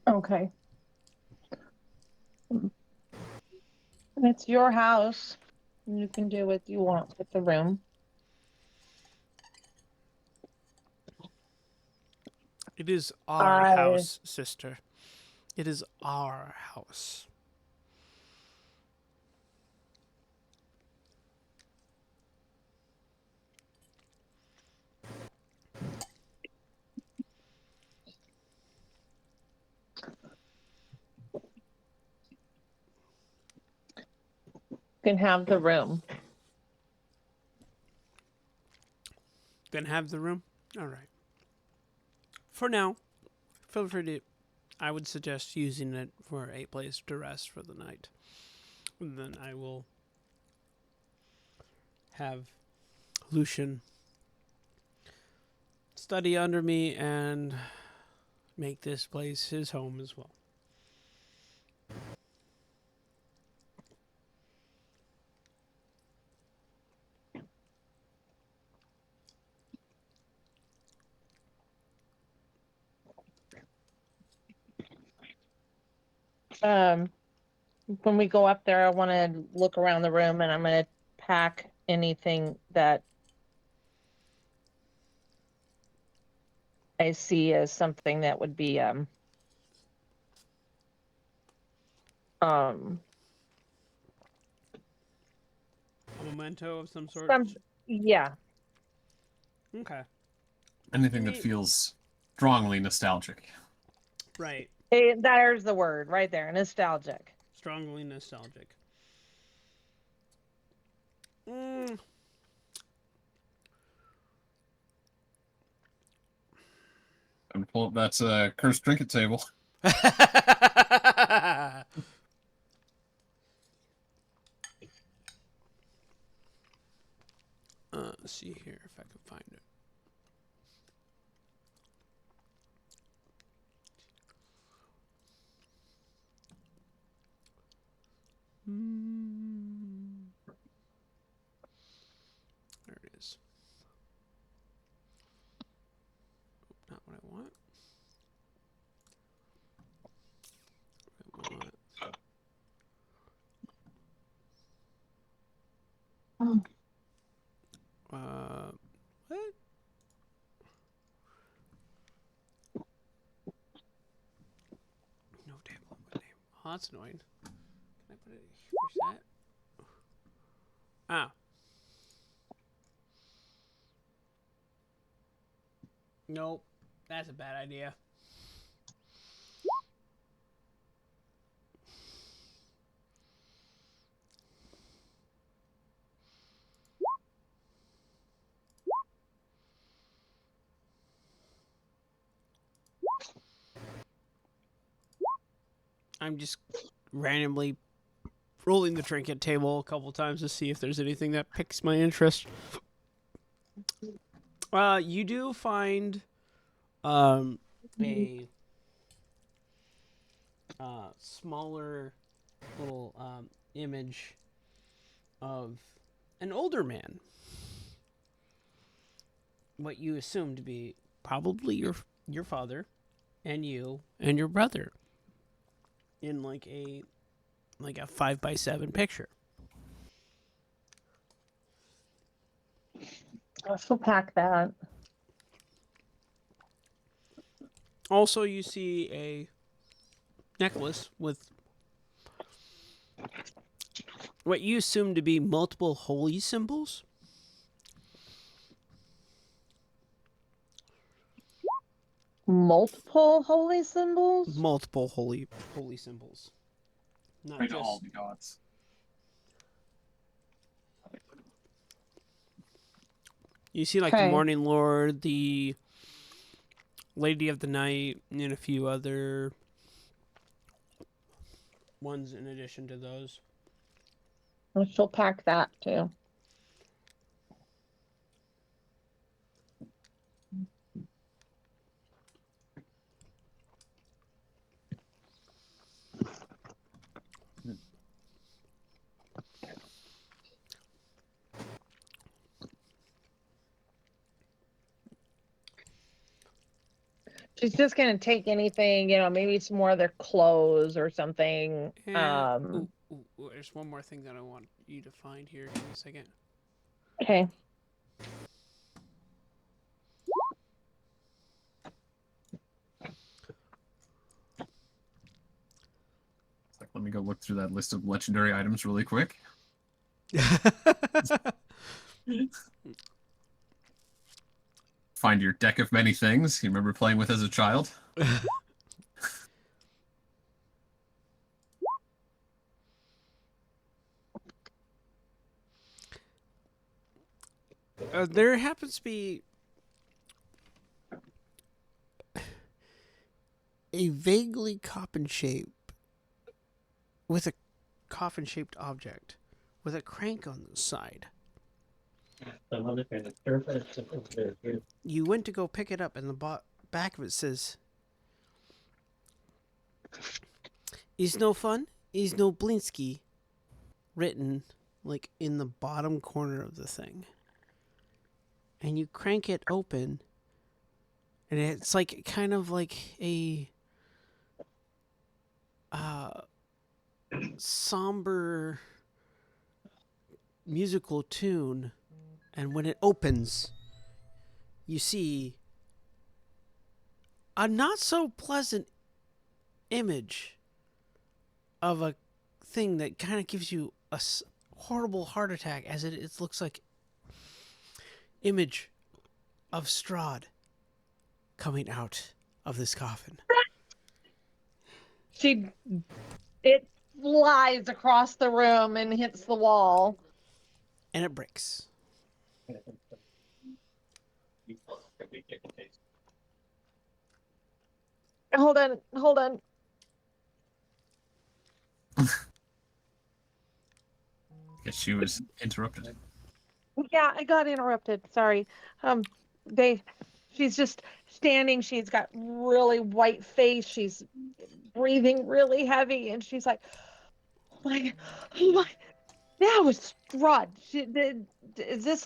Okay. It's your house. You can do what you want with the room. It is our house, sister. It is our house. You can have the room. Can have the room? All right. For now, feel free to... I would suggest using it for a place to rest for the night. And then I will have Lucian study under me and make this place his home as well. When we go up there, I want to look around the room, and I'm going to pack anything that I see as something that would be A memento of some sort. yeah. Okay. Anything that feels strongly nostalgic. Right. There's the word right there, nostalgic. Strongly nostalgic. I'm pull up that cursed trinket table. Let's see here if I can find it. There it is. Not what I want. What? No table on my name. Oh, that's annoying. Can I put it? Where's that? Ah. Nope. That's a bad idea. I'm just randomly rolling the trinket table a couple times to see if there's anything that piques my interest. You do find a smaller little image of an older man. What you assume to be probably your father and you and your brother in like a 5x7 picture. I'll still pack that. Also, you see a necklace with what you assume to be multiple holy symbols. Multiple holy symbols? Multiple holy symbols. Not Right, just all the gods. you see like the Morning Lord, the Lady of the Night, and a few other ones in addition to those. I shall pack that too. She's just gonna take anything, maybe some more of their clothes or something. And, there's one more thing that I want you to find here. Give me a second. Okay. Let me go look through that list of legendary items really quick. Find your deck of many things you remember playing with as a child. There happens to be a vaguely coffin-shaped object with a crank on the side. You went to go pick it up, and the back of it says, "Is no fun, is no Blinsky," written like in the bottom corner of the thing. And you crank it open, and it's like kind of like a somber musical tune. And when it opens, you see a not so pleasant image of a thing that kind of gives you a horrible heart attack, as it looks like image of Strahd coming out of this coffin. It flies across the room and hits the wall. And it breaks. Hold on. Guess she was interrupted. Yeah, I got interrupted. Sorry. She's just standing. She's got really white face. She's breathing really heavy, and she's like, oh my, that was Strahd. Is this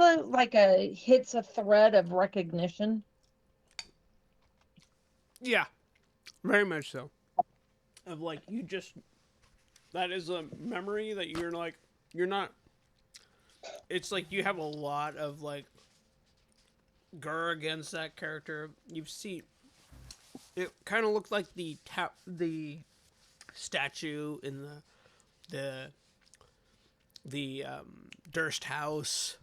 hits a thread of recognition? Yeah, very much so. Of like, you just, that is a memory that you're not, it's like you have a lot of like gur against that character. You've seen, it kind of looked like the statue in the Durst house.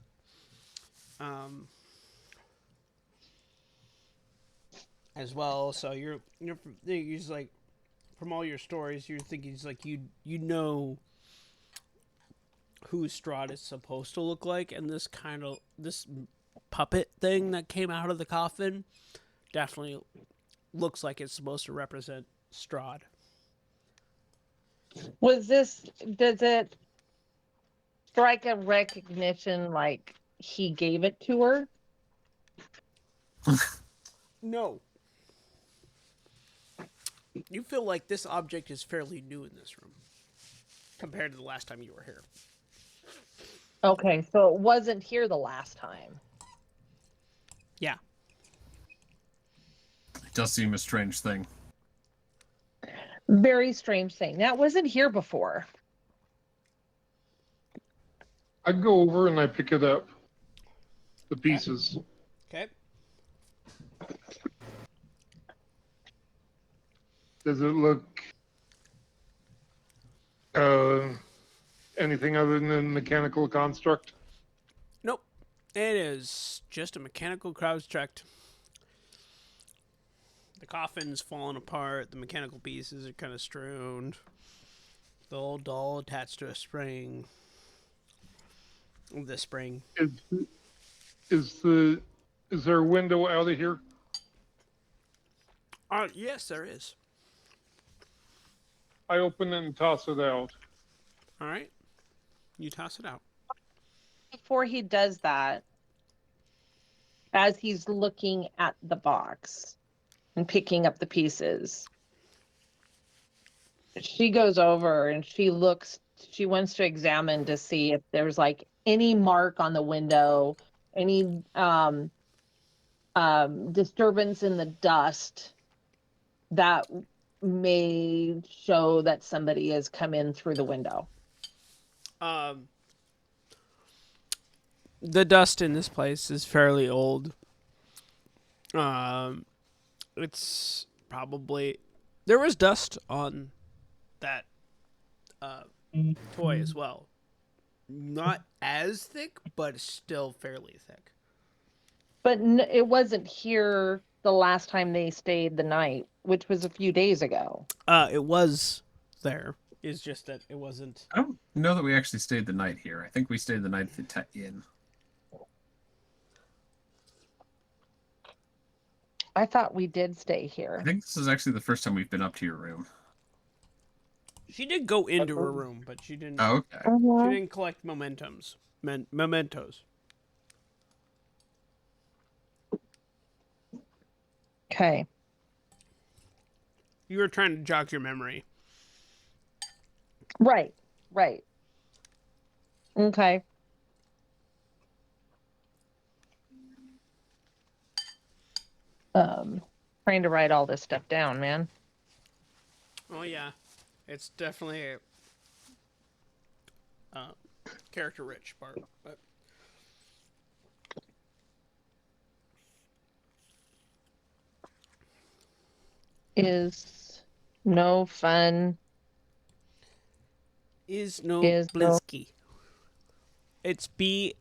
As well, so you're just like, from all your stories, you're thinking it's like you know who Strahd is supposed to look like, and this puppet thing that came out of the coffin definitely looks like it's supposed to represent Strahd. Does it strike a recognition like he gave it to her? No. You feel like this object is fairly new in this room compared to the last time you were here. Okay, so it wasn't here the last time. Yeah. It does seem a strange thing. Very strange thing. That wasn't here before. I go over and I pick it up. The pieces. Okay. Does it look anything other than a mechanical construct? Nope. It is just a mechanical construct. The coffin's falling apart. The mechanical pieces are kind of strewn. The old doll attached to a spring. The spring. Is there a window out of here? Yes, there is. I open it and toss it out. All right. You toss it out. Before he does that, as he's looking at the box and picking up the pieces, she goes over and she wants to examine to see if there's like any mark on the window, any disturbance in the dust that may show that somebody has come in through the window. The dust in this place is fairly old. It's probably, there was dust on that toy as well. Not as thick, but still fairly thick. But it wasn't here the last time they stayed the night, which was a few days ago. It was there. It's just that it wasn't. I don't know that we actually stayed the night here. I think we stayed the night at the inn. I thought we did stay here. I think this is actually the first time we've been up to your room. She did go into her room, but she didn't. Oh, okay. She didn't collect mementos. Okay. You were trying to jog your memory. Right. Right. Okay. Trying to write all this stuff down, man. Oh yeah, it's definitely a character rich part. But Is no fun. is no Is no Blinsky. It's Blinsky.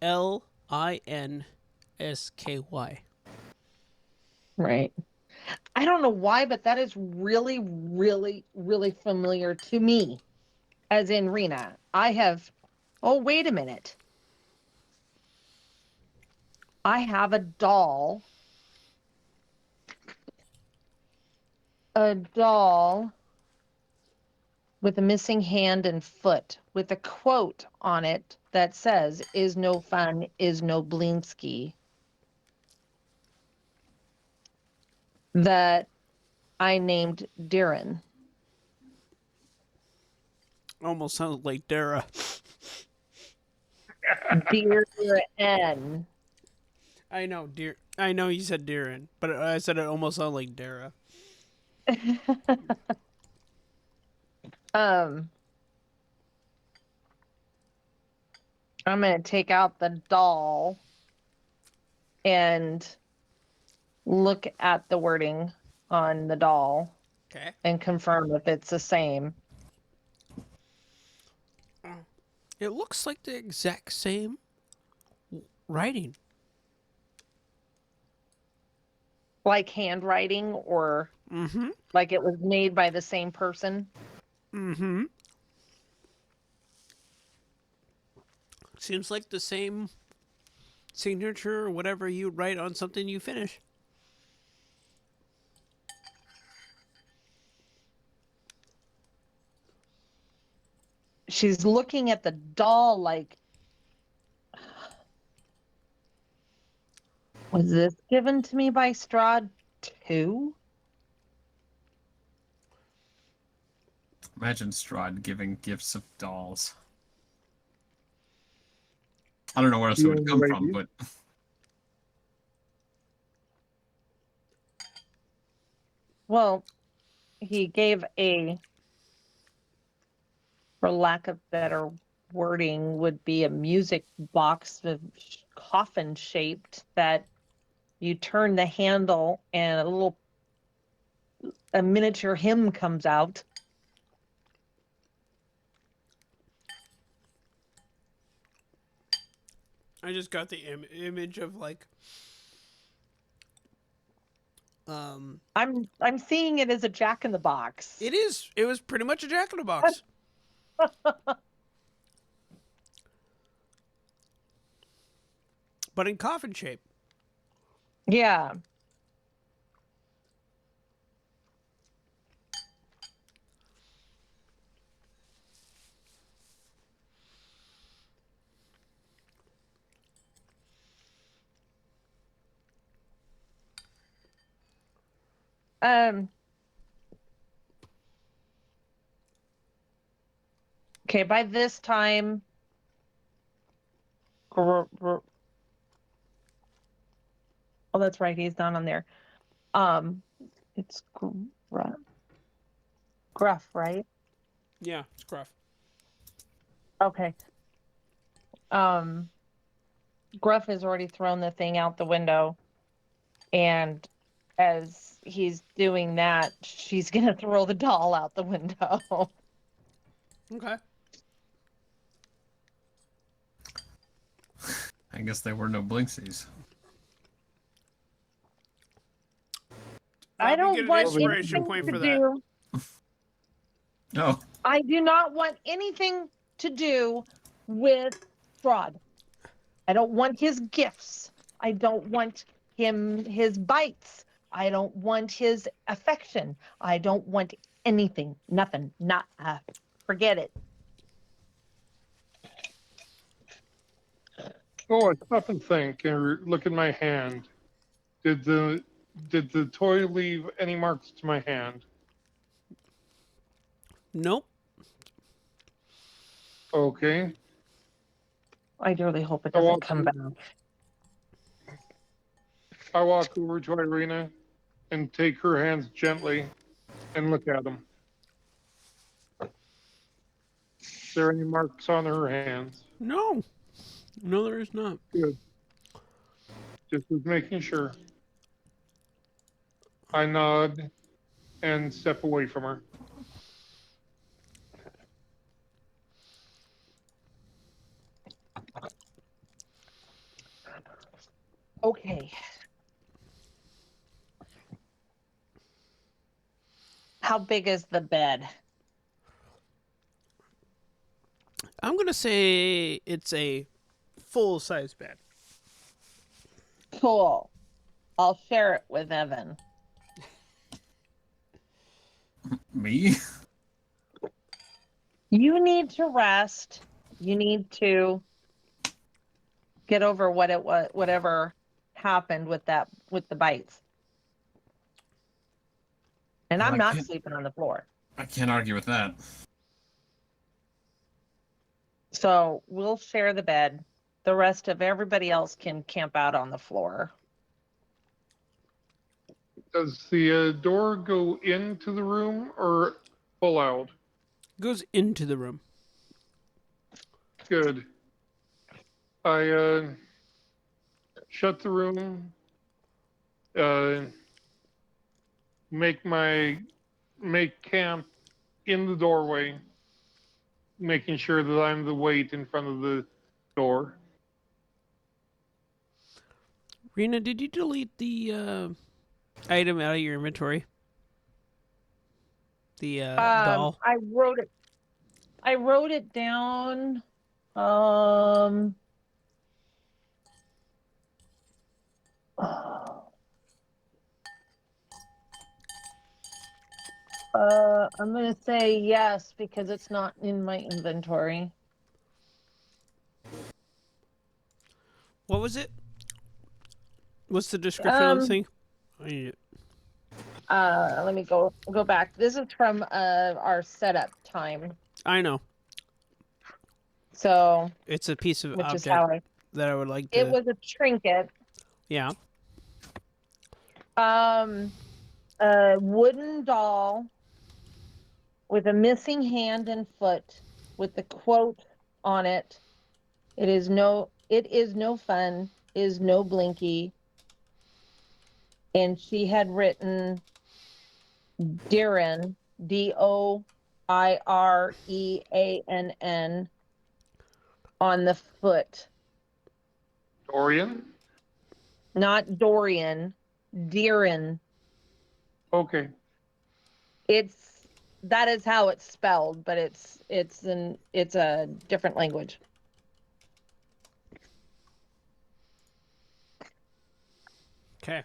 right. I don't know why, but that is really, really, really familiar to me, as in Rena. I have. Oh, wait a minute. I have a doll. A doll with a missing hand and foot with a quote on it that says, "Is no fun, is no Blinsky." That I named Darren. Almost sounds like Dara. Darren. I know, dear. I know you said Darren, but I said it almost sounded like Dara. um, I'm going to take out the doll and look at the wording on the doll Okay. and confirm if it's the same. It looks like the exact same writing. Like handwriting or Mm-hmm. like it was made by the same person. Mm-hmm. Seems like the same signature or whatever you write on something you finish. She's looking at the doll like, was this given to me by Strahd too? Imagine Strahd giving gifts of dolls. I don't know where else it would come from, but Well, he gave a, for lack of better wording, would be a music box of coffin shaped that you turn the handle and a miniature hymn comes out. I just got the image of like I'm seeing it as a Jack in the Box. it is. It was pretty much a Jack in the Box. But in coffin shape. Yeah. Um. Okay, by this time, oh, that's right, he's not on there. It's Gruff, right? Yeah, it's Gruff. Okay. Gruff has already thrown the thing out the window, and as he's doing that, she's gonna throw the doll out the window. Okay. I guess there were no Blinksies. I Glad we don't get an want inspiration anything point to for that. do. Oh, I do not want anything to do with Strahd. I don't want his gifts. I don't want his bites. I don't want his affection. I don't want anything. Nothing. Not forget it. Oh, I stop and think and look at my hand. Did the Did the toy leave any marks to my hand? Nope. Okay. I really hope it I doesn't walk, come back. I walk over to Ireena and take her hands gently and look at them. Is there any marks on her hands? No. No, there is not. Good. Just was making sure. I nod and step away from her. Okay. How big is the bed? I'm going to say it's a full-size bed. Cool. I'll share it with Evan. Me? You need to rest. You need to get over what it was, whatever happened with the bites. And Well, I'm I not can't- sleeping on the floor. I can't argue with that. So we'll share the bed. The rest of everybody else can camp out on the floor. Does the door go into the room or pull out? Goes into the room. Good. I shut the room, uh, make camp in the doorway, making sure that I'm the weight in front of the door. Rena, did you delete the item out of your inventory? The doll? I wrote it down. I'm gonna say yes because it's not in my inventory. What was it? What's the description of the thing? I need it. Let me go back. This is from our setup time. I know. So, It's a piece of which is object how that I would like to... it was a trinket. Yeah. A wooden doll with a missing hand and foot with the quote on it. It is no fun, is no blinky. And she had written Diren, Dorireann on the foot. Dorian? Not Dorian, Diren. Okay. That is how it's spelled, but it's a different language. Okay.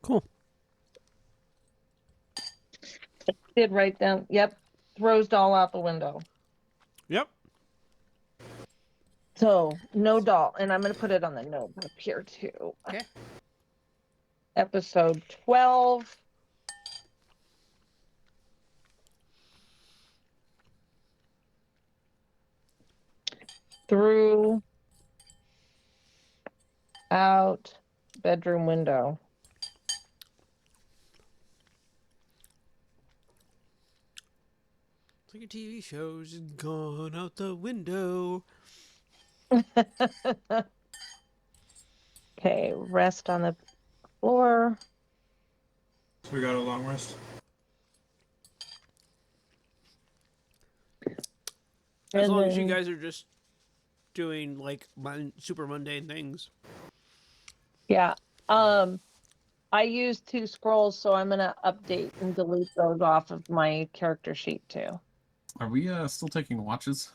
Cool. Did write down. Yep, throws doll out the window. Yep. So no doll, and I'm gonna put it on the note up here too. Okay. Episode 12. Through out bedroom window. It's like a TV show's gone out the window. Okay, rest on the floor. So we got a long rest. As And long as you then- guys are just doing like super mundane things. Yeah. I used 2 scrolls, so I'm gonna update and delete those off of my character sheet too. Are we still taking watches?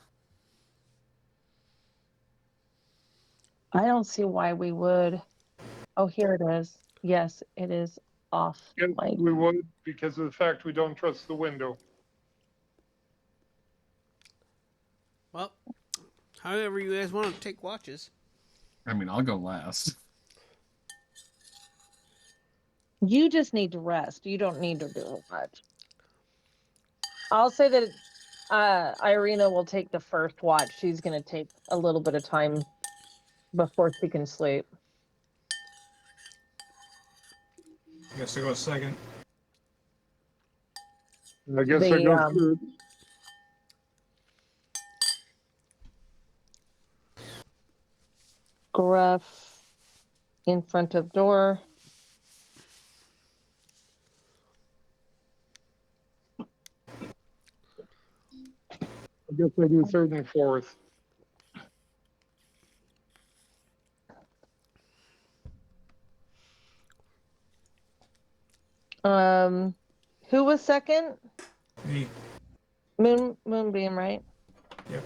I don't see why we would. Oh, here it is. Yes, it is off. Yes, my... we would because of the fact we don't trust the window. Well, however you guys want to take watches. I mean, I'll go last. You just need to rest. You don't need to do much. I'll say that Ireena will take the first watch. She's going to take a little bit of time before she can sleep. I guess I go second. I guess I The go through. Gruff in front of door. I guess I do third and fourth. Who was second? Me. Moonbeam, right? Yep.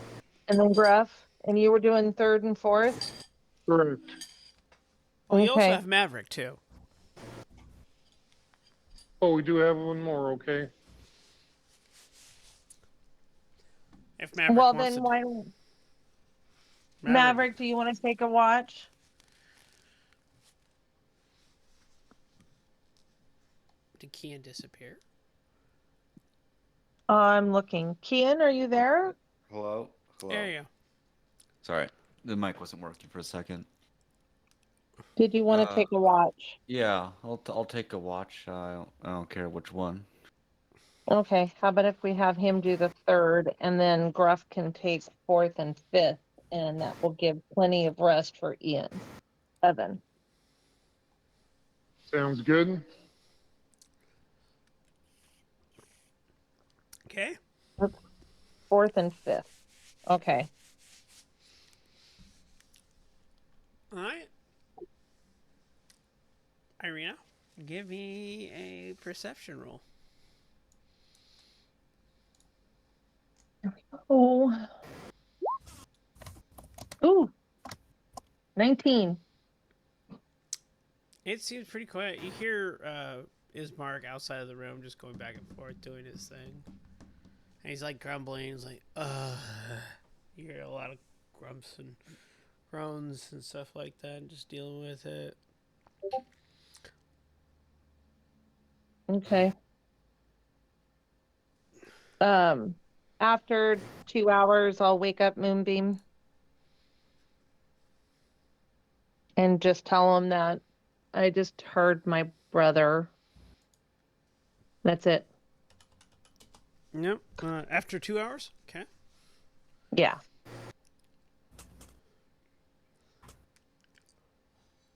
And then Gruff, and you were doing third and fourth. Correct. Oh, you also Okay. have Maverick too. Oh, we do have one more. Okay. If Maverick Well, wants then to. why? Maverick, do you want to take a watch? Did Kian disappear? I'm looking. Kian, are you there? Hello? Hello. There you go. Sorry, the mic wasn't working for a second. Did you want to take a watch? Yeah, I'll take a watch. I don't care which one. Okay. How about if we have him do the third, and then Gruff can take fourth and fifth, and that will give plenty of rest for Evan. Sounds good. Okay. Fourth and fifth. Okay. All right. Ireena, give me a perception roll. Oh. Ooh. 19. It seems pretty quiet. You hear Ismark outside of the room just going back and forth doing his thing. And he's like grumbling. He's like, You hear a lot of grumps and groans and stuff like that and just dealing with it. Okay. After 2 hours, I'll wake up Moonbeam and just tell him that I just heard my brother. That's it. Yep. After 2 hours? Okay. Yeah.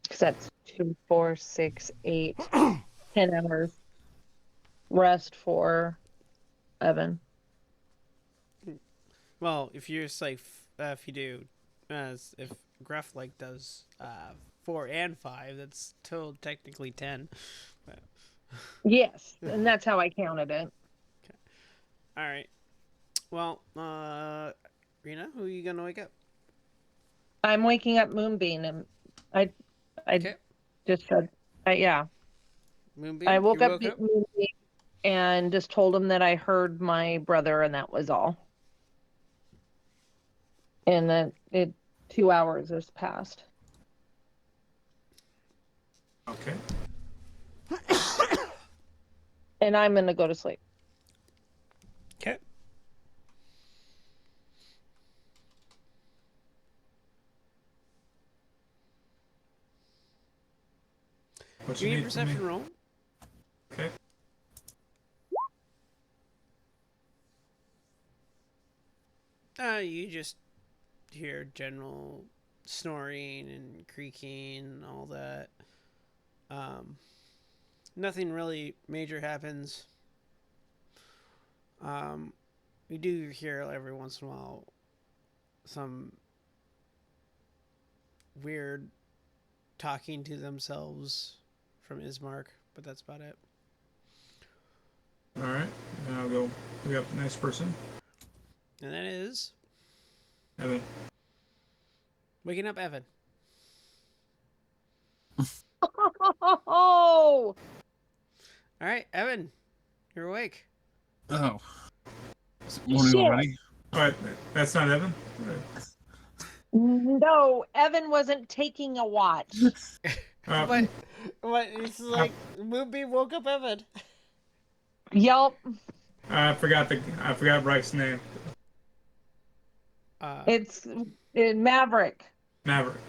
Because that's 2, 4, 6, 8, 10 hours rest for Evan. Well, if you're just like, if you do, if Gruff like does 4 and 5, that's still technically 10. But... Yes, and that's how I counted it. Okay. All right. Well, Rena, who are you gonna wake up? I'm waking up Moonbeam, and I Okay. just said, yeah. Moonbeam. I woke you up woke up. Moonbeam and just told him that I heard my brother, and that was all. And then 2 hours has passed. Okay. And I'm gonna go to sleep. Okay. What Give you me a need from me? perception roll. Okay. You just hear general snoring and creaking and all that. Nothing really major happens. We do hear every once in a while some weird talking to themselves from Ismark, but that's about it. All right. Now I'll go pick up the next person. And that is Evan. waking up Evan. Oh, All right, Evan, you're awake. Oh. Is it morning Shit. already? All right. That's not Evan. No, Evan wasn't taking a watch. Uh, What? It's like Moonbeam woke up Evan. Yep. I forgot Bryce's name. It's Maverick. Maverick.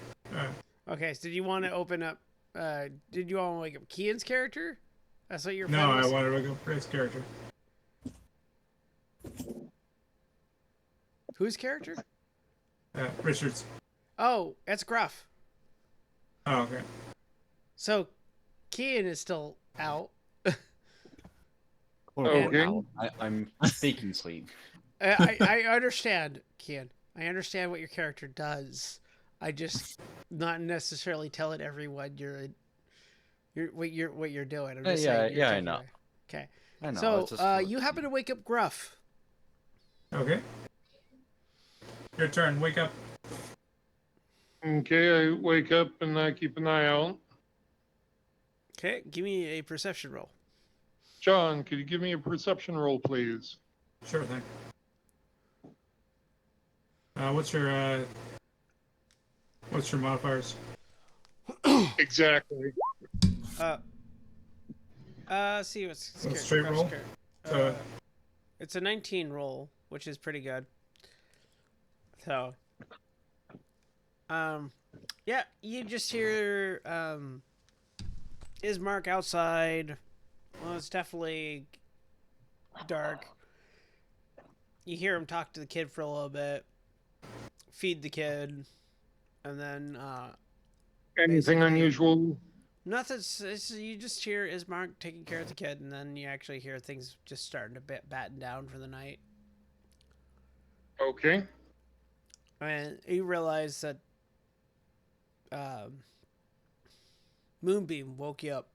Okay, so did you want to open up? Did you want to wake up Kian's character? That's what your No, plan I was? wanted to go for his character. Whose character? Richards. Oh, that's Gruff. Oh, okay. So, Kian is still out. Okay. I'm faking sleep. I understand, Kian. I understand what your character does. I just not necessarily telling everyone what you're doing. I'm just saying. Yeah, I know. Okay. I know. So, it's just you happen to wake up Gruff. Okay. Your turn. Wake up. Okay, I wake up and I keep an eye out. Okay, give me a perception roll. John, could you give me a perception roll, please? Sure thing. What's your modifiers? Exactly. See what's So straight roll? So- it's a 19 roll, which is pretty good. So, yeah, you just hear Ismark outside. Well, it's definitely dark. You hear him talk to the kid for a little bit, feed the kid, and then Anything unusual? nothing. You just hear Ismark taking care of the kid, and then you actually hear things just starting to batten down for the night. Okay. And you realize that Moonbeam woke you up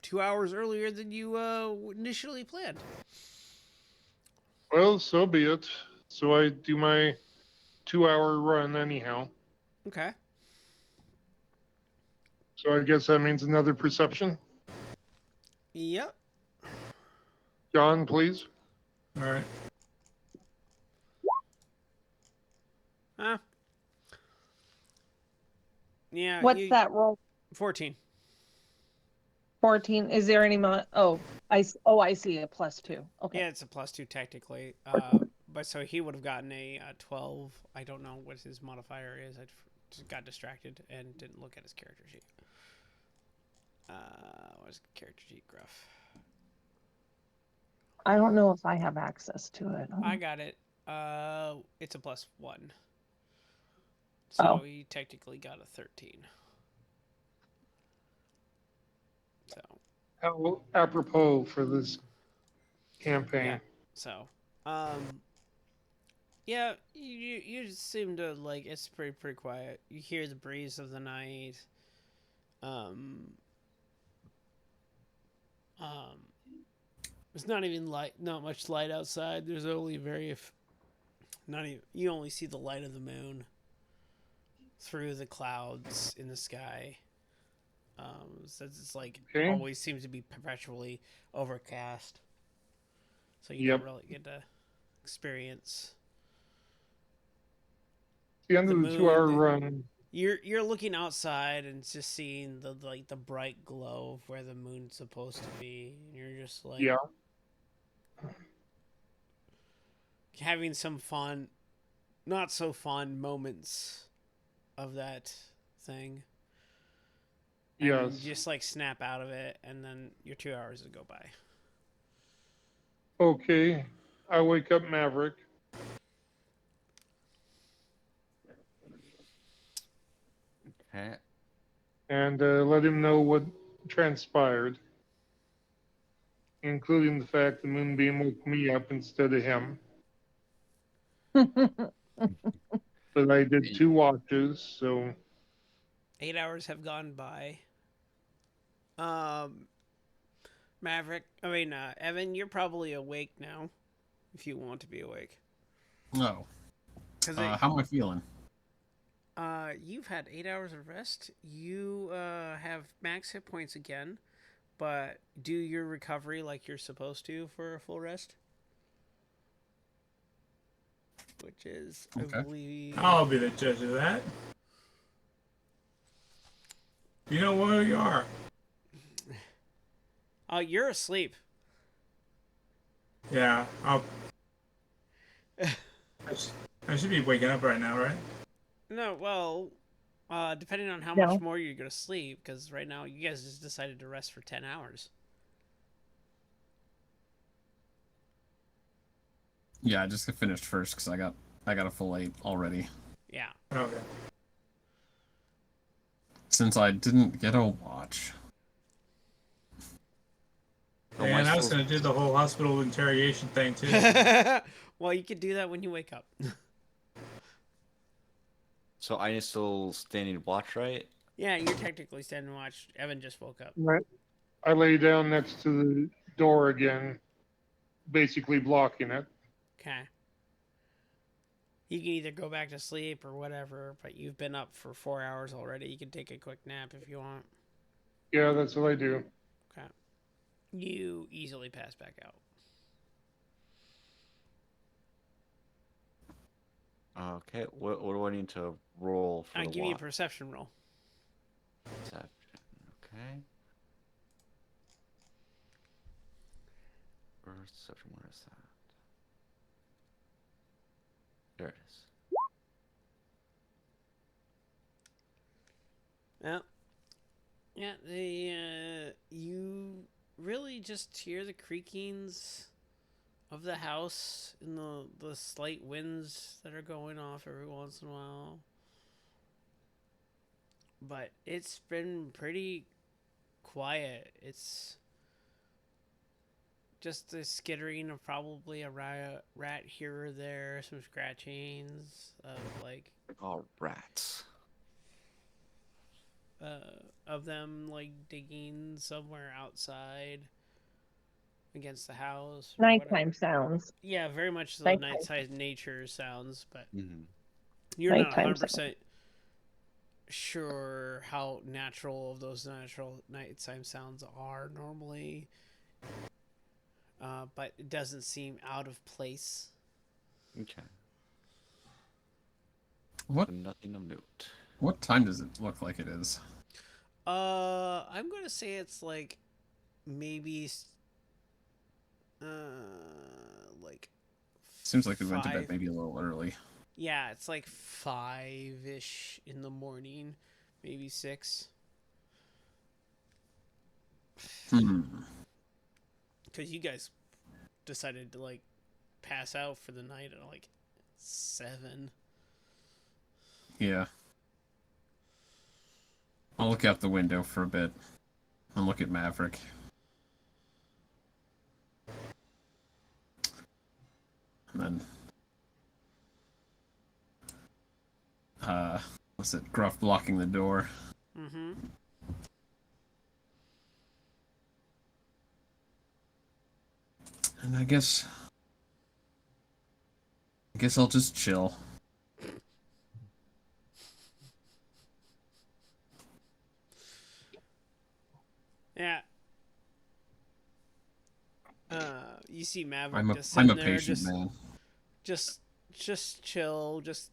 2 hours earlier than you initially planned. Well, so be it. So I do my 2-hour run anyhow. Okay. So I guess that means another perception. Yep. John, please. All right. Yeah. What's that roll? 14. 14. Is there any I see a +2. Okay. Yeah, it's a +2 technically. But so he would have gotten a 12. I don't know what his modifier is. I just got distracted and didn't look at his character sheet. What's the character sheet, Gruff? I don't know if I have access to it. I got it. It's a +1. So he technically got a 13. So. How apropos for this campaign. Yeah. So, yeah, you seem to like it's pretty quiet. You hear the breeze of the night. There's not even not much light outside. There's only you only see the light of the moon through the clouds in the sky. So it's like always seems to be perpetually overcast. So you don't really get to experience The end of the moon. 2-hour run. You're looking outside and just seeing the bright glow of where the moon's supposed to be. And you're just like having some fun, not so fun moments of that thing. And Yes. you just like snap out of it, and then your 2 hours will go by. Okay. I wake up Maverick. Okay. And let him know what transpired, including the fact the Moonbeam woke me up instead of him. But I did 2 watches, so 8 hours have gone by. Maverick, Evan, you're probably awake now, if you want to be awake. No. How am I feeling? You've had 8 hours of rest. You have max hit points again, but do your recovery like you're supposed to for a full rest. which is, Okay. I believe. I'll be the judge of that. You know where you are. Oh, you're asleep. Yeah, I should be waking up right now, right? No, well, depending on how No. much more you're gonna sleep, because right now you guys just decided to rest for 10 hours. Yeah, I just finished first because I got a full 8 already. Yeah. Okay. Since I didn't get a watch. Oh, And my I was soul- gonna do the whole hospital interrogation thing too. Well, you could do that when you wake up. So I am still standing watch, right? Yeah, you're technically standing watch. Evan just woke up. Right. I lay down next to the door again, basically blocking it. Okay. You can either go back to sleep or whatever, but you've been up for 4 hours already. You can take a quick nap if you want. Yeah, that's what I do. Okay. You easily pass back out. Okay, what do I need to roll for the Give me a watch? perception roll. Perception. Okay. Perception, where is that? There it is. Well, yeah, you really just hear the creakings of the house and the slight winds that are going off every once in a while. But it's been pretty quiet. It's just the skittering of probably a rat here or there, some scratchings of like Oh, rats. of them like digging somewhere outside against the house. Or Nighttime whatever. sounds. Yeah, very much the Nighttime. nighttime nature sounds, but Mm-hmm. you're not Nighttime 100% sure how natural of those natural nighttime sounds are normally. But it doesn't seem out of place. Okay. What So nothing of note. what time does it look like it is? I'm gonna say it's like maybe like Seems like we went to bed 5. maybe a little early. Yeah, it's like 5-ish in the morning, maybe 6. Hmm. Because you guys decided to like pass out for the night at like 7. Yeah. I'll look out the window for a bit and look at Maverick. And then what's it? Gruff blocking the door. Mm-hmm. And I guess I'll just chill. Yeah. You see Maverick I'm a just sitting there, patient man. just chill, just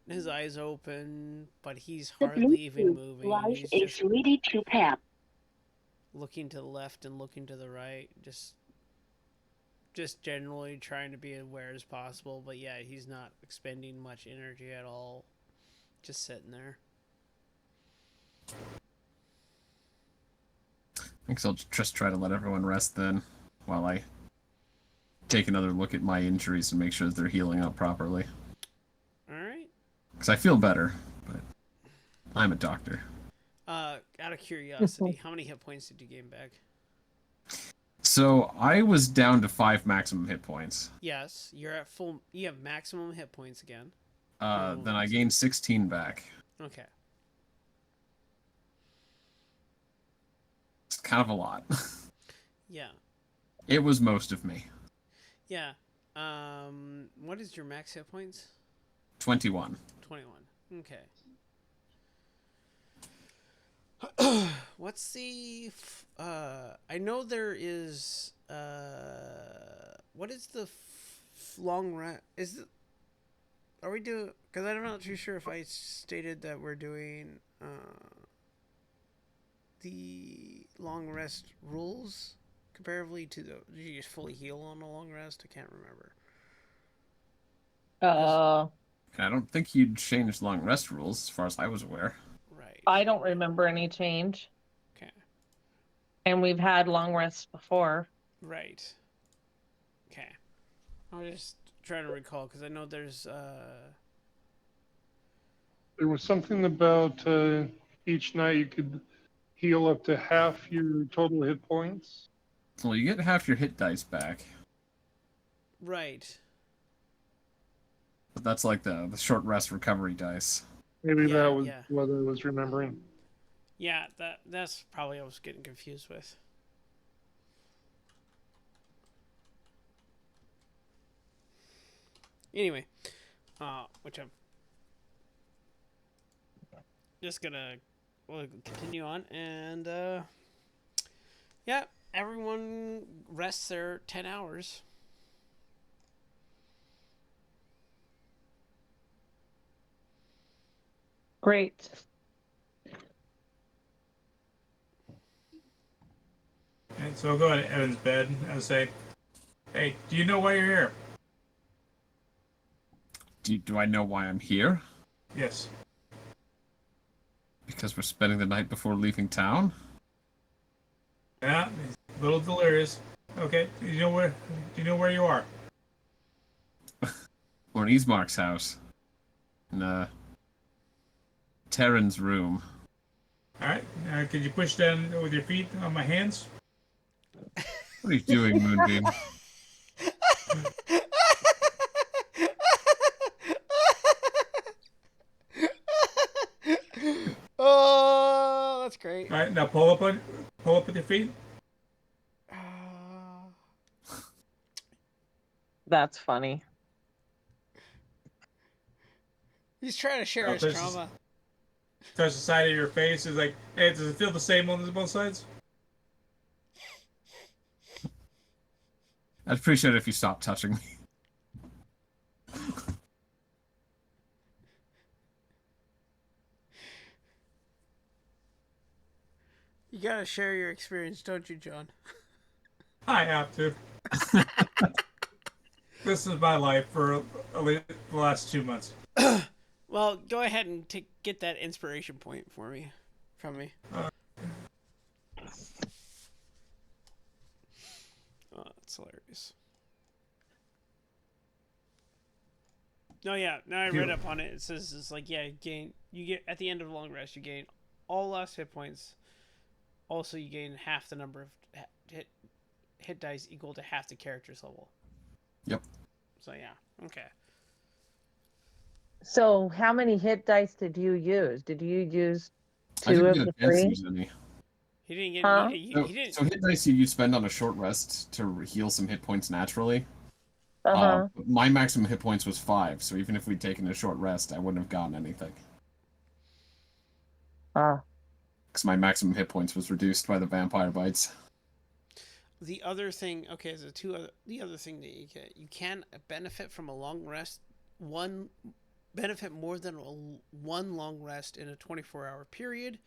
his eyes open, but he's The hardly even Bluetooth moving. device He's is just ready to pair. looking to the left and looking to the right, just generally trying to be aware as possible. But yeah, he's not expending much energy at all. Just sitting there. I guess I'll just try to let everyone rest then, while I take another look at my injuries and make sure that they're healing up properly. All right. Because I feel better, but I'm a doctor. Out of curiosity, how many hit points did you gain back? So I was down to 5 maximum hit points. Yes, you're at full. You have maximum hit points again. Then I gained 16 back. Okay. It's kind of a lot. Yeah. It was most of me. Yeah. What is your max hit points? 21. 21. Okay. What's the I know there is what is the long rest, is it are we doing? Because I'm not too sure if I stated that we're doing the long rest rules comparatively to the. Did you just fully heal on a long rest? I can't remember. I don't think you'd changed long rest rules, as far as I was aware. Right. I don't remember any change. Okay. And we've had long rests before. Right. Okay. I was just trying to recall because I know there's There was something about each night you could heal up to half your total hit points. Well, you get half your hit dice back, right. but that's like the short rest recovery dice. Maybe Yeah, that was yeah. what I was remembering. Yeah, that's probably what I was getting confused with. Anyway, which I'm just gonna we'll continue on and yeah, everyone rests their 10 hours. Great. And so I'll go to Evan's bed and say, "Hey, do you know why you're here?" Do I know why I'm here? Yes. Because we're spending the night before leaving town? Yeah, he's a little delirious. Okay, do you know where you are? We're in Ismark's house. In, Terran's room. All right. Could you push down with your feet on my hands? What are you doing, Moonbeam? Oh, that's great. All right. Now pull up with your feet. That's funny. He's trying to share his this trauma. Touch the side of your face. Is like, hey, does it feel the same on both sides? I'd appreciate it if you stopped touching me. You gotta share your experience, don't you, John? I have to. This is my life for at least the last 2 months. Well, go ahead and get that inspiration point for me, from me. Oh, that's hilarious. No, yeah. Now I read up on it. It says it's like you get at the end of long rest you gain all lost hit points. Also, you gain half the number of hit dice equal to half the character's level. Yep. So yeah, okay. So how many hit dice did you use? Did you use I two didn't of get the a chance to three? use any. He didn't get. Huh? He didn't. So hit dice you spend on a short rest to heal some hit points naturally. Uh-huh. My maximum hit points was 5, so even if we'd taken a short rest, I wouldn't have gotten anything. Because my maximum hit points was reduced by the vampire bites. The other thing, okay, the other thing that you can benefit from a long rest. Benefit more than one long rest in a 24-hour period,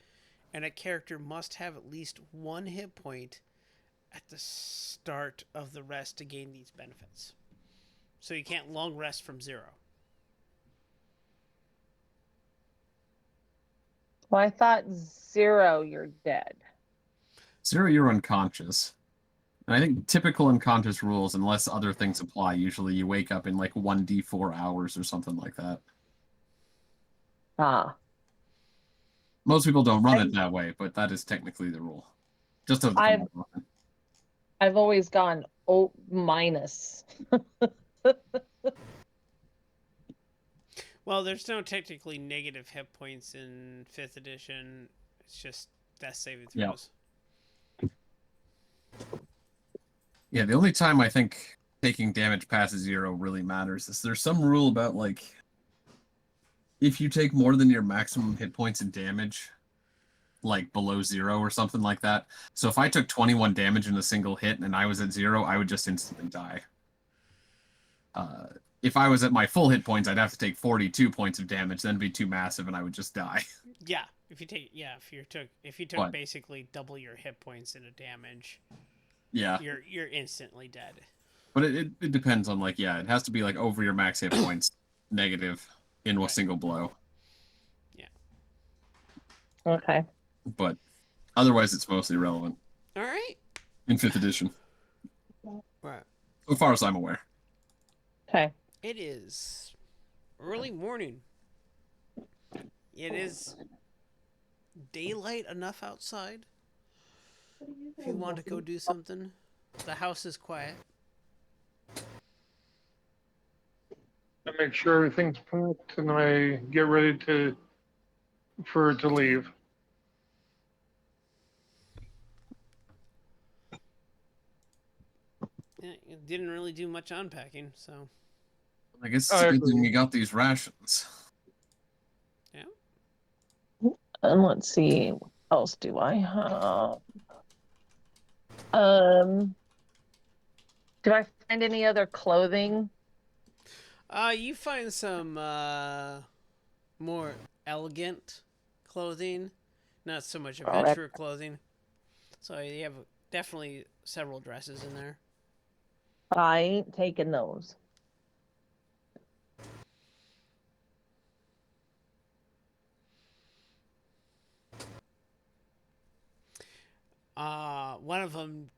and a character must have at least one hit point at the start of the rest to gain these benefits. So you can't long rest from 0. Well, I thought 0, you're dead. 0, you're unconscious. And I think typical unconscious rules, unless other things apply, usually you wake up in like 1d4 hours or something like that. Most people don't run it that way, but that is technically the rule. Just to I've always gone O-. Well, there's no technically negative hit points in 5th edition. It's just death saving throws. Yeah, the only time I think taking damage past 0 really matters is there's some rule about, like, if you take more than your maximum hit points in damage, like below 0 or something like that. So if I took 21 damage in a single hit and I was at 0, I would just instantly die. if I was at my full hit points, I'd have to take 42 points of damage. Then it'd be too massive, and I would just die. Yeah, if you took What? basically double your hit points into damage, Yeah, you're instantly dead. but it depends on like it has to be like over your max hit points, negative in a Right. single blow. Okay. But otherwise, it's mostly irrelevant All right. in 5th edition, Right. so far as I'm aware. Okay. It is early morning. It is daylight enough outside if you want to go do something. The house is quiet. I make sure everything's packed and I get ready for it to leave. Yeah, it didn't really do much unpacking, so I guess it's I a good thing agree. we got these rations. And let's see, what else do I have? Um, do I find any other clothing? you find some more elegant clothing, not so much All right. adventurer clothing. So you have definitely several dresses in there. I ain't taking those. One of them,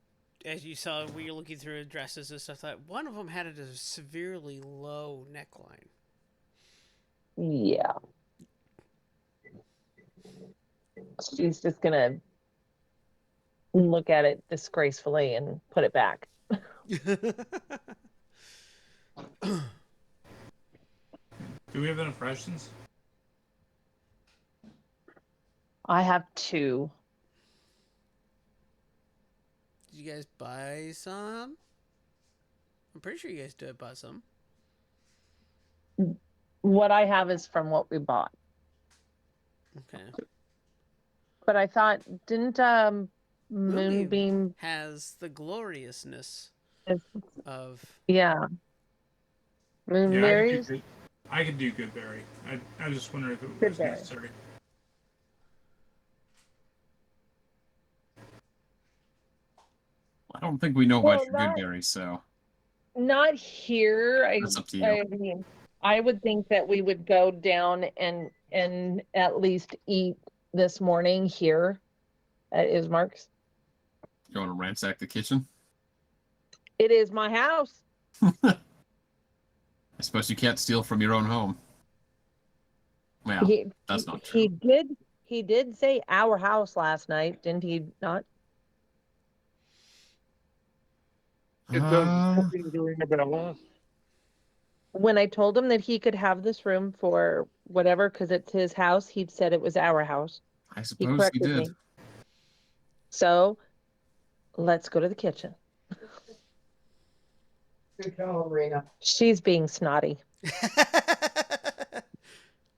as you saw, we were looking through dresses and stuff. That one of them had a severely low neckline. Yeah. She's just gonna look at it disgracefully and put it back. Do we have enough rations? I have 2. Did you guys buy some? I'm pretty sure you guys did buy some. What I have is from what we bought. Okay. But I thought, didn't Moonbeam has the gloriousness is, of yeah. Moonberries? Yeah, I could do Goodberry. I was just wondering if it was Goodberry. necessary. I don't think we know about your Well, good berries, so not here. that's up to you. I mean, I would think that we would go down and at least eat this morning here at Ismark's. You want to ransack the kitchen? It is my house. I suppose you can't steal from your own home. Well, that's not true. He did say our house last night, didn't he not? It does nothing to ring a bell. When I told him that he could have this room for whatever, because it's his house, he'd said it was our house. I He suppose he corrected did. me. So let's go to the kitchen. Good call, Rena. She's being snotty.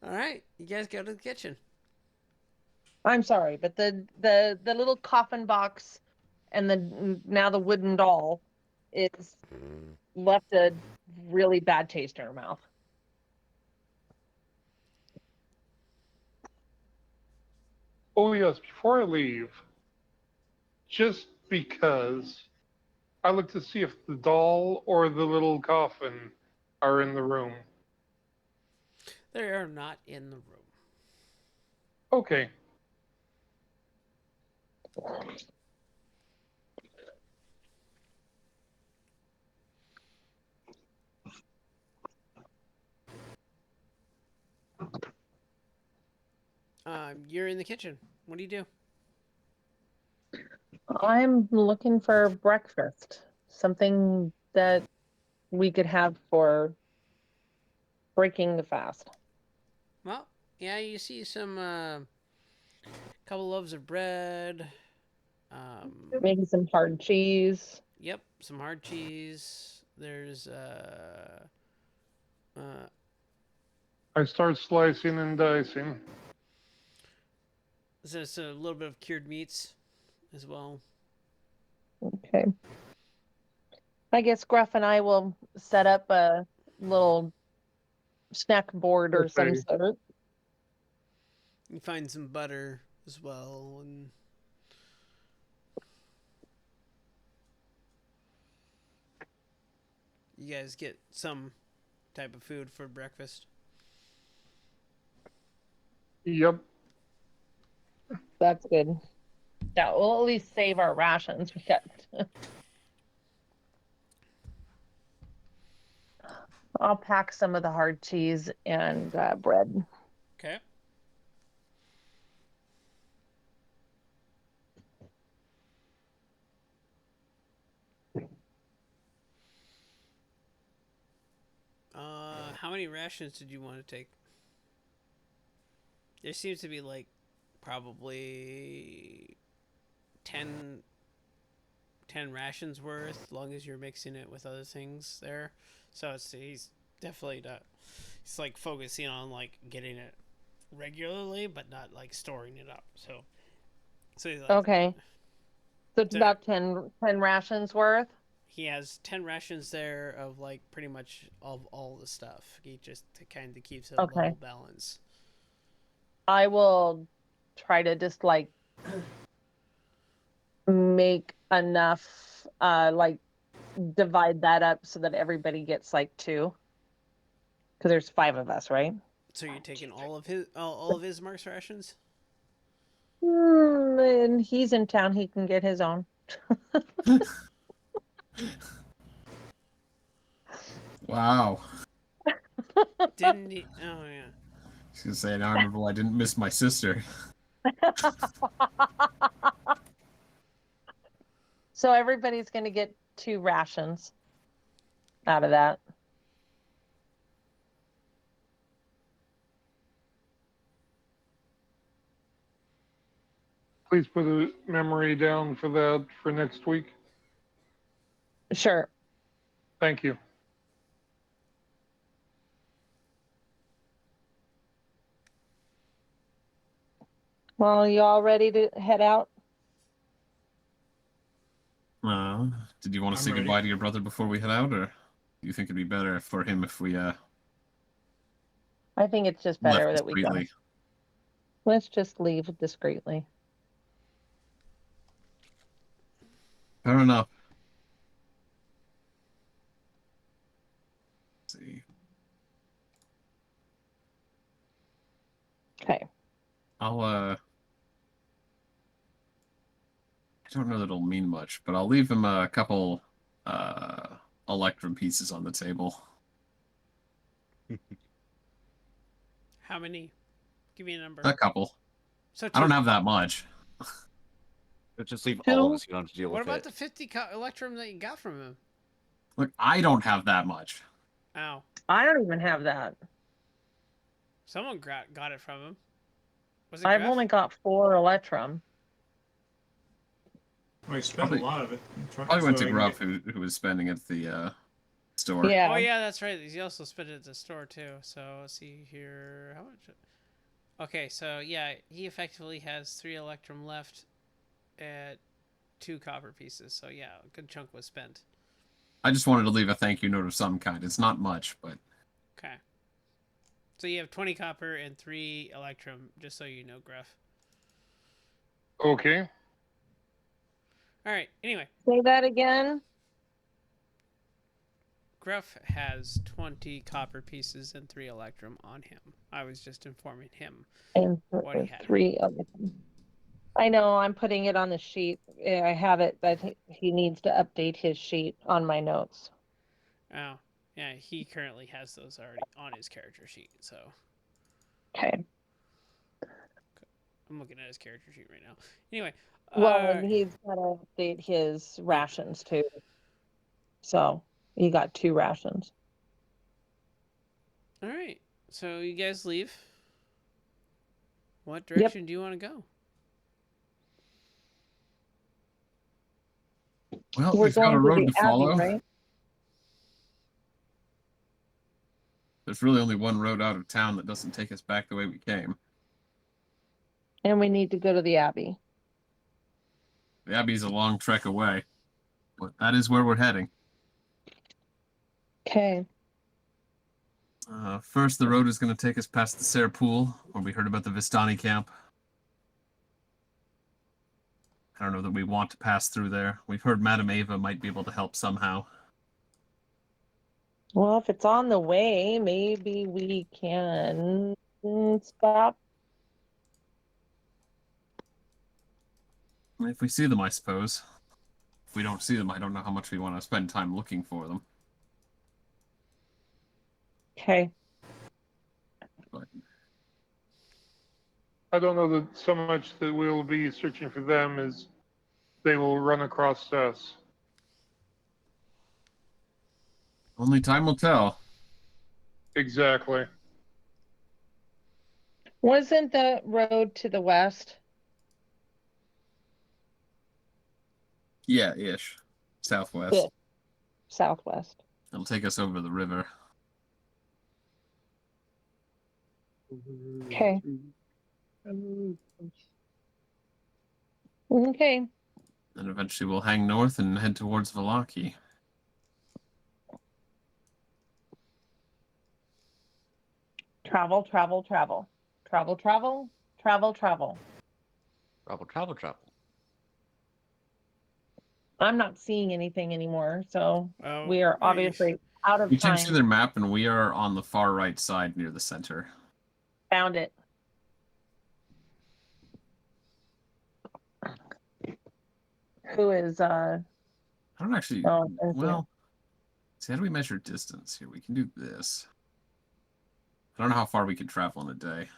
All right, you guys go to the kitchen. I'm sorry, but the little coffin box and now the wooden doll is left a really bad taste in her mouth. Oh yes, before I leave, just because I look to see if the doll or the little coffin are in the room. They are not in the room. Okay. You're in the kitchen. What do you do? I'm looking for breakfast, something that we could have for breaking the fast. Well, yeah, you see some couple loaves of bread. Maybe some hard cheese. Yep, some hard cheese. There's I start slicing and dicing. there's a little bit of cured meats as well. Okay. I guess Gruff and I will set up little snack board or some Okay. sort. You find some butter as well, and you guys get some type of food for breakfast. Yep. That's good. That will at least save our rations. We got. I'll pack some of the hard cheese and bread. Okay. How many rations did you want to take? There seems to be like probably 10 rations worth, long as you're mixing it with other things there. So he's definitely not. He's like focusing on like getting it regularly, but not like storing it up. So he's like, Okay. So it's There. about 10 rations worth. he has 10 rations there of like pretty much all the stuff. He just kind of keeps it a Okay. level balance. I will try to just like make enough, like divide that up so that everybody gets like 2. Because there's 5 of us, right? So you're taking all of his Mark's rations? And he's in town. He can get his own. Wow. Didn't he? Oh yeah. I was gonna say, now I remember why I didn't miss my sister. So everybody's going to get 2 rations out of that. Please put a memory down for that for next week. Sure. Thank you. Well, you all ready to head out? Did you want to I'm say ready. goodbye to your brother before we head out, or do you think it'd be better for him if we I think it's just left better that we go. discreetly? Let's just leave discreetly. Fair enough. Let's see. Okay. I don't know that it'll mean much, but I'll leave him a couple electrum pieces on the table. How many? Give me a number. A couple. So I don't 2. have that much. Let's just leave all of 2? us. You don't have to deal What with about it. the 50 electrum that you got from him? Look, I don't have that much. Ow. I don't even have that. Someone got it from him. Was it I've Gruff? only got 4 Electrum. We spent Probably- a lot of it. Probably went So to I can Gruff, get- who was spending at the store. Yeah. Oh yeah, that's right. He also spent it at the store too. So let's see here. How much? Okay, so yeah, he effectively has 3 electrum left at 2 copper pieces. So yeah, a good chunk was spent. I just wanted to leave a thank you note of some kind. It's not much, but Okay. So you have 20 copper and 3 electrum, just so you know, Gruff. Okay. All right. Anyway, Say that again. Gruff has 20 copper pieces and 3 electrum on him. I was just informing him. And What he had. 3 Electrum. I know. I'm putting it on the sheet. I have it, but he needs to update his sheet on my notes. Oh, yeah, he currently has those already on his character sheet. So Okay. I'm looking at his character sheet right now. Anyway, Well, and he's got to update his rations too. So you got 2 rations. all right. So you guys leave. What direction do you want to go? well, We're we've got going a to road the to follow. Abbey, right? There's really only one road out of town that doesn't take us back the way we came. And we need to go to the Abbey. The Abbey's a long trek away, but that is where we're heading. Okay. First, the road is going to take us past the Serre Pool, where we heard about the Vistani camp. I don't know that we want to pass through there. We've heard Madame Ava might be able to help somehow. Well, if it's on the way, maybe we can stop. If we see them, I suppose. If we don't see them, I don't know how much we want to spend time looking for them. Okay. But I don't know that so much that we'll be searching for them as they will run across us. only time will tell. Exactly. Wasn't the road to the west? Yeah, ish. Southwest. Yeah. Southwest. It'll take us over the river. Okay. Okay. And eventually we'll hang north and head towards Vallaki. Travel, travel, travel. Travel, travel, travel, travel. Travel, travel, travel. I'm not seeing anything anymore, so Oh, we are yeah, obviously out of You can see time. their map, and we are on the far right side near the center. Found it. Who is I don't actually. oh, thank you. Well, see, how do we measure distance here? We can do this. I don't know how far we can travel in a day,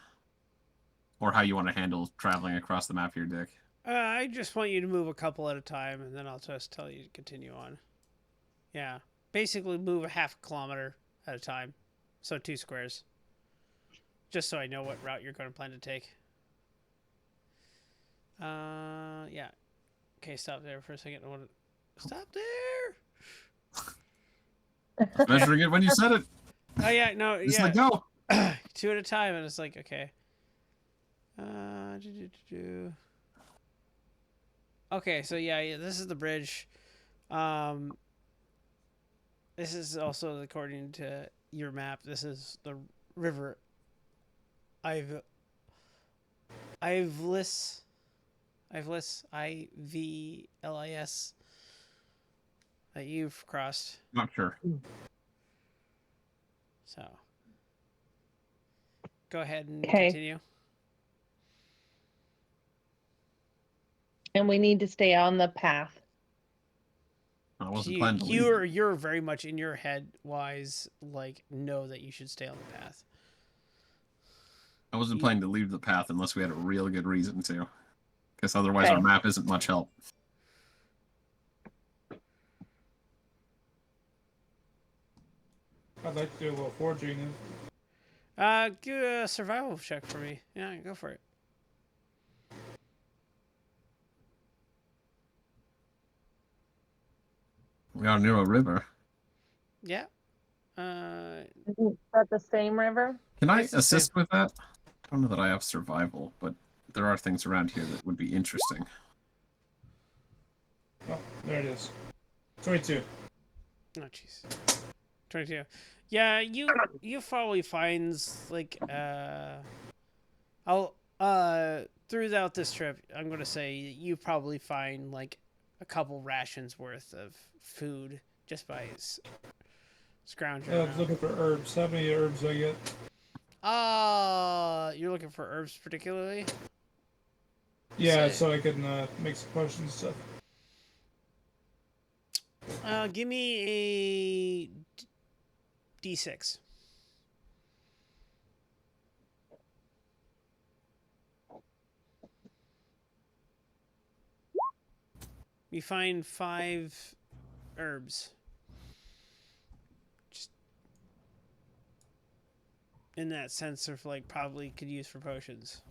or how you want to handle traveling across the map here, Dick. I just want you to move a couple at a time, and then I'll just tell you to continue on. Yeah. Basically, move a half kilometer at a time. So 2 squares. Just so I know what route you're going to plan to take. Yeah. Okay, stop there for a second. I want to... Stop there! Measuring it when you said it. Oh, yeah, no, Just yeah. let go. 2 at a time, and it's like, okay. Okay, so yeah, this is the bridge. This is also according to your map. This is the river Ivlis, IVLIS that you've crossed. Not sure. So go ahead and Okay. continue. And we need to stay on the path. I wasn't planning to leave. You're very much in your head wise, like, know that you should stay on the path. I wasn't planning to leave the path unless we had a real good reason to. Because otherwise our map isn't much help. I'd like to do a little forging. Do a survival check for me. Yeah, go for it. We are near a river. Yeah. Is that the same river? Can I It's the assist with that? I don't know that I have survival, but there are things around here that would be interesting. Oh, there it is. 22. Oh, jeez. 22. Yeah, you probably finds, like, I'll, throughout this trip, I'm going to say you probably find, like, a couple rations worth of food just by scrounging I was around. looking for herbs. How many herbs do I get? You're looking for herbs particularly? Yeah, Say- so I can make some potions and stuff. Give me a D6. You find 5 herbs. Just in that sense of, like, probably could use for potions.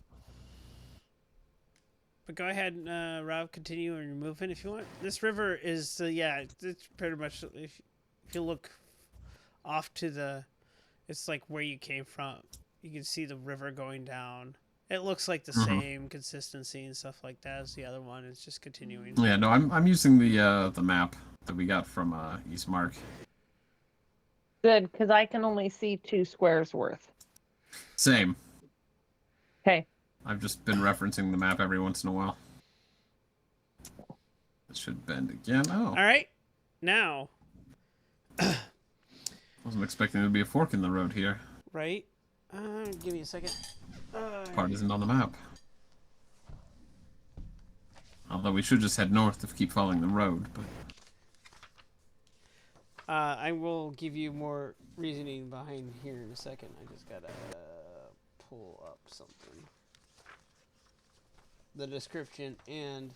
But go ahead and, Rob, continue on your movement if you want. This river is, it's pretty much, if you look off to the, it's like where you came from. You can see the river going down. It looks like the same consistency and stuff like that as the other one. It's just continuing. Yeah, no, I'm using the map that we got from Eastmark. Good, because I can only see 2 squares worth. Same. Okay. I've just been referencing the map every once in a while. It should bend again. Oh. All right. Now, Wasn't expecting there to be a fork in the road here. right? Give me a second. Part isn't on the map. Although we should just head north to keep following the road, but... I will give you more reasoning behind here in a second. I just gotta pull up something. The description and...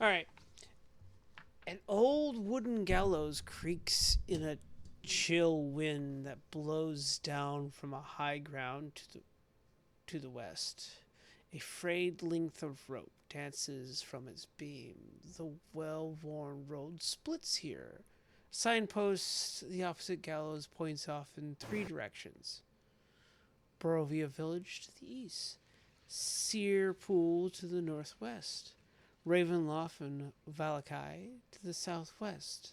All right. An old wooden gallows creaks in a chill wind that blows down from a high ground to the west. A frayed length of rope dances from its beam. The well-worn road splits here. Signpost the opposite gallows points off in 3 directions. Barovia village to the east. Sear Pool to the northwest. Ravenloft and Valakai to the southwest.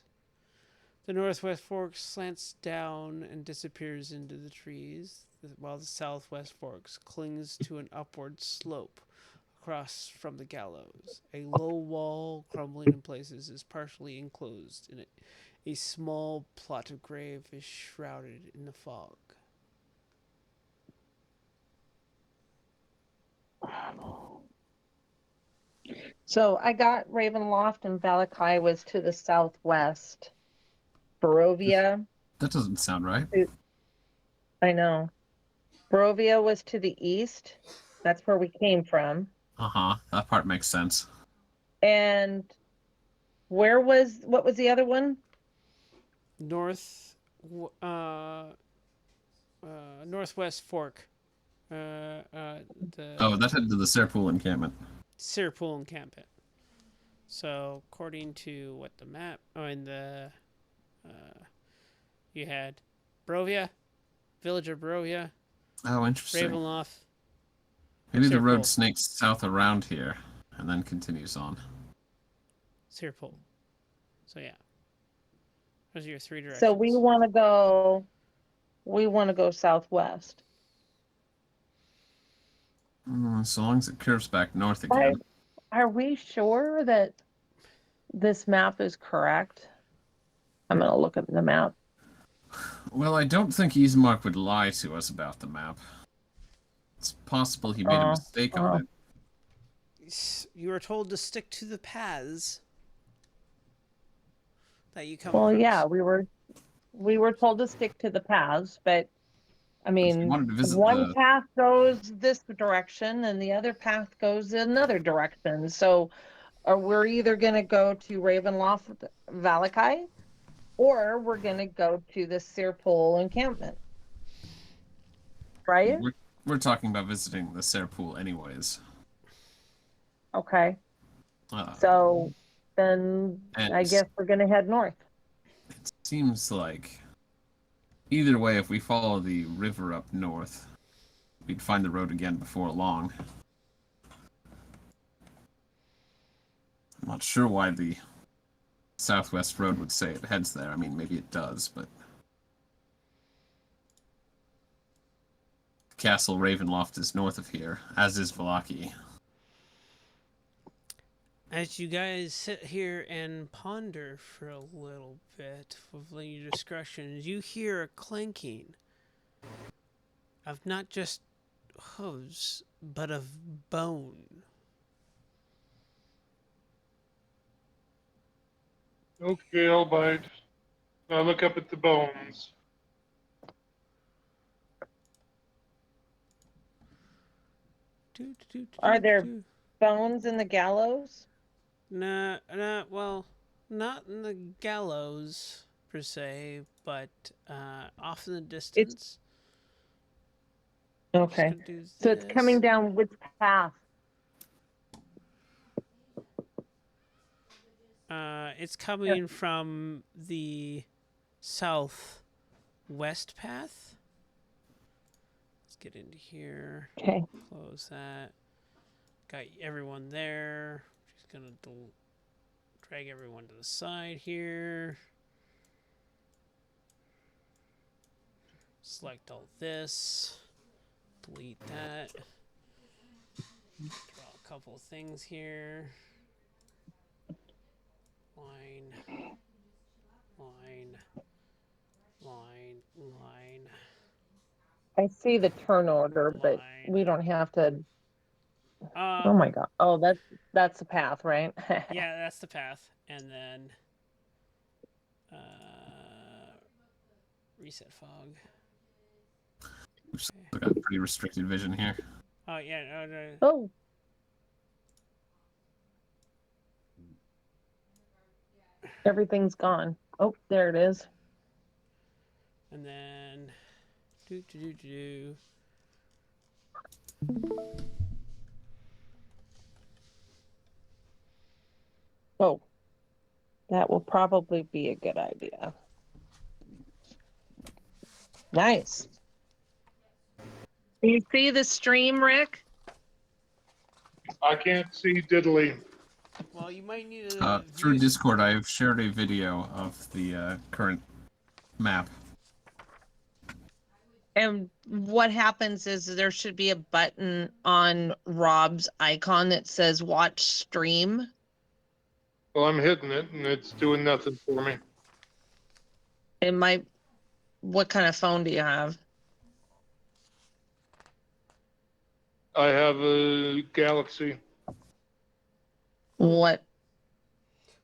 The northwest fork slants down and disappears into the trees, while the southwest fork clings to an upward slope across from the gallows. A low wall, crumbling in places, is partially enclosed in it. A small plot of grave is shrouded in the fog. So I got Ravenloft and Valakai was to the southwest. Barovia, That doesn't sound right. I know. Barovia was to the east. That's where we came from. Uh-huh. That part makes sense. And what was the other one? Northwest fork. The Oh, that headed to the Serpool encampment. Sirpool encampment. So, according to what the map, you had Barovia, village of Barovia, Oh, interesting. Ravenloft. Maybe the road Serpool. snakes south around here and then continues on. Sirpool. So yeah, those are your 3 directions. So we want to go southwest. So long as it curves back north again. Are we sure that this map is correct? I'm going to look at the map. Well, I don't think Ismark would lie to us about the map. It's possible he made a mistake on it. You were told to stick to the paths that you come Well, across. yeah, we were told to stick to the paths, but I mean, wanted to visit one the- path goes this direction and the other path goes another direction. So we're either going to go to Ravenloft Valakai or we're going to go to the Sirpool encampment. Right? We're talking about visiting the Serpool anyways. Okay. Uh, So then and I guess we're going to head north. It seems like either way, if we follow the river up north, we'd find the road again before long. I'm not sure why the southwest road would say it heads there. I mean, maybe it does, but... Castle Ravenloft is north of here, as is Vallaki. As you guys sit here and ponder for a little bit with your discretions, you hear a clanking of not just hooves, but of bone. Okay, I'll bite. I look up at the bones. Are there bones in the gallows? Nah, well, Not in the gallows per se, but off in the It's distance. Just okay. gonna do So it's coming this. down which path? It's coming from the southwest path. Let's get into here. Okay. Close that. Got everyone there. Just gonna drag everyone to the side here. Select all this. Delete that. Draw a couple of things here. Line. Line. Line. Line. I see the turn order, but Line. we don't have to. Uh, Oh my god. Oh, that's the path, right? yeah, that's the path. And then reset fog. We've still got pretty restricted vision here. Oh yeah, no. Oh. Everything's gone. Oh, there it is. And then do. Oh, that will probably be a good idea. Nice. Can you see the stream, Rick? I can't see diddly. Well, you might need to Through Discord, I've shared a video of the current map. And what happens is there should be a button on Rob's icon that says watch stream. Well, I'm hitting it, and it's doing nothing for me. It might, what kind of phone do you have? I have a Galaxy What?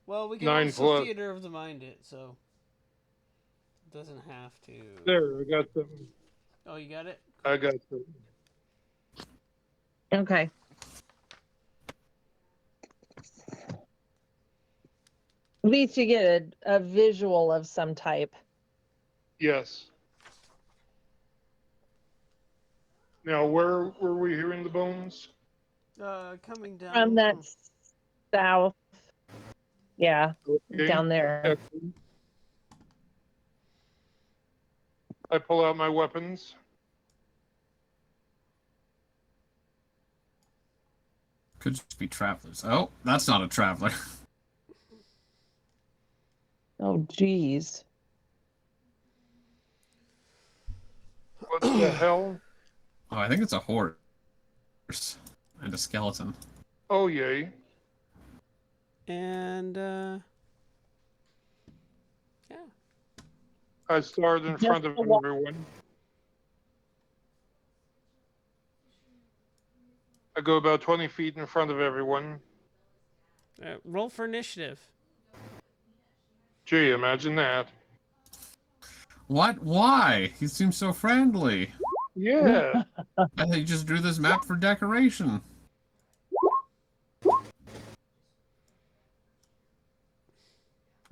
Well, we can 9 also Plus. theater of the mind it, so it doesn't have to. There, I got something. Oh, you got it? I got something. Okay. At least you get a visual of some type. Yes. Now, where were we hearing the bones? Coming down From that south. Yeah, Okay. down there. I pull out my weapons. Could just be travelers. Oh, that's not a traveler. Oh, geez. What the hell? Oh, I think it's a horse and a skeleton. Oh, yay. And yeah. I started in front of everyone. I go about 20 feet in front of everyone. Roll for initiative. Gee, imagine that. What? Why? He seems so friendly. Yeah. I think he just drew this map for decoration. I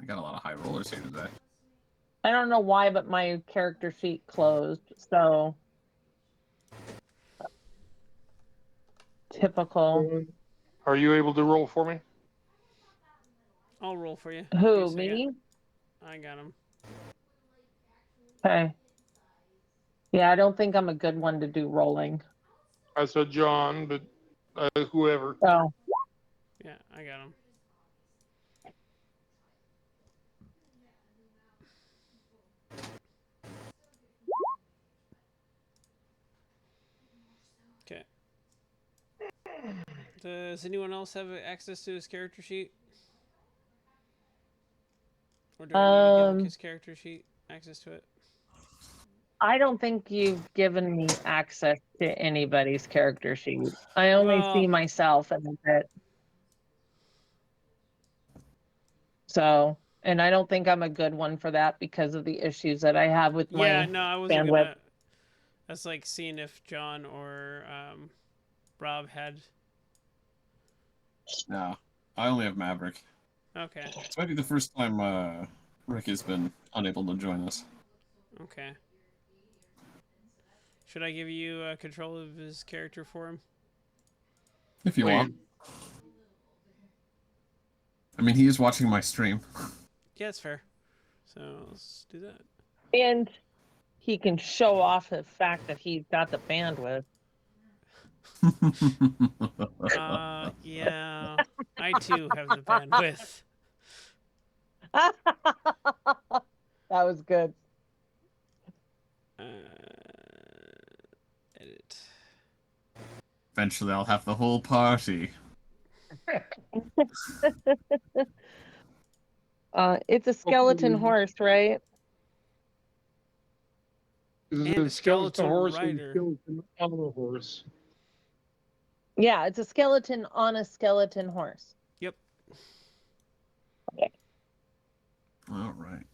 got a lot of high rollers here today. I don't know why, but my character sheet closed, so typical. Are you able to roll for me? I'll roll for you. Who, Give me a second. me? I got him. Okay. Yeah, I don't think I'm a good one to do rolling. I said John, but whoever. Oh, Yeah, I got him. Okay. Does anyone else have access to his character sheet? Or do I need to give his character sheet access to it? I don't think you've given me access to anybody's character sheet. I only see Well- myself and that's it. So, and I don't think I'm a good one for that because of the issues that I have with my Yeah, no, I wasn't bandwidth. gonna. That's like seeing if John or Rob had. No, I only have Maverick. Okay. This might be the first time Rick has been unable to join us. Okay. Should I give you control of his character for him? If you Wait, want. I mean, he is watching my stream. Yeah, that's fair. So let's do that. And he can show off the fact that he's got the bandwidth. Yeah. I too have the bandwidth. That was good. Edit. Eventually, I'll have the whole party. It's a skeleton Hopefully- horse, right? Is it And a a skeleton skeleton horse rider. or a skeleton on a horse? Yeah, it's a skeleton on a skeleton horse. Yep. All right.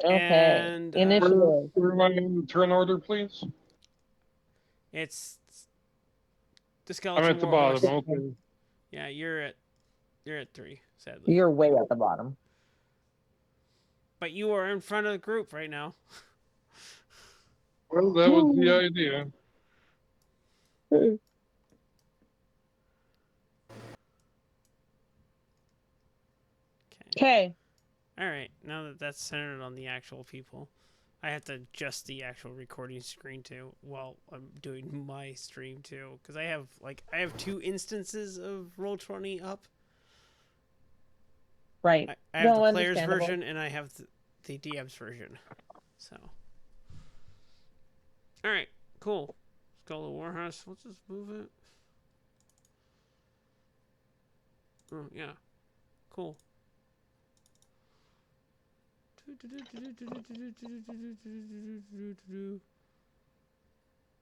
Okay. And Initiative. Where am I in the turn order, please? it's the I'm skeleton at the war bottom. horse. Okay. Yeah, you're at 3, sadly. You're way at the bottom. But you are in front of the group right now. Well, that was the idea. Okay. All right. Now that that's centered on the actual people, I have to adjust the actual recording screen too while I'm doing my stream too, because I have 2 instances of Roll20 up. Right. I have No, the player's understandable. version and I have the DM's version. So, all right, cool. Skull of Warhorse. Let's just move it. Oh yeah, cool.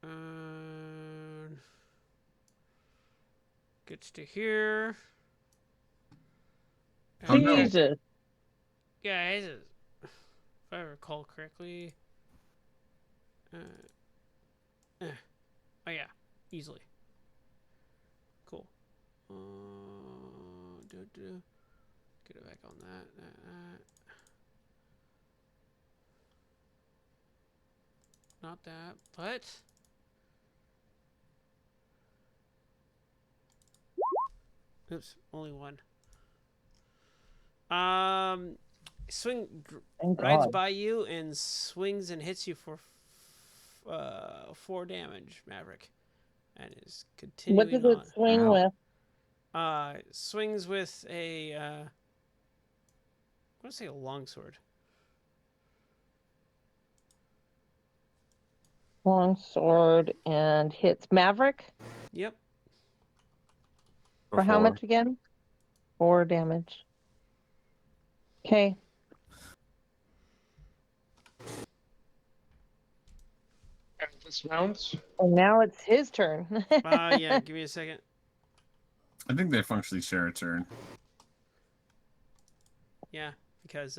And gets to here. Oh, no. Jesus. Yeah, if I recall correctly. Oh yeah, easily. Cool. Get it back on that. Not that, but oops, only one. Thank Rides God. by you and swings and hits you for 4 damage, Maverick, and is What continuing does it swing Ow. with? Swings with a I want to say a longsword. Long sword and hits Maverick Yep. for how much again? 4 damage. Okay. And dismounts. And now it's his turn. Yeah. Give me a second. I think they functionally share a turn. Yeah, because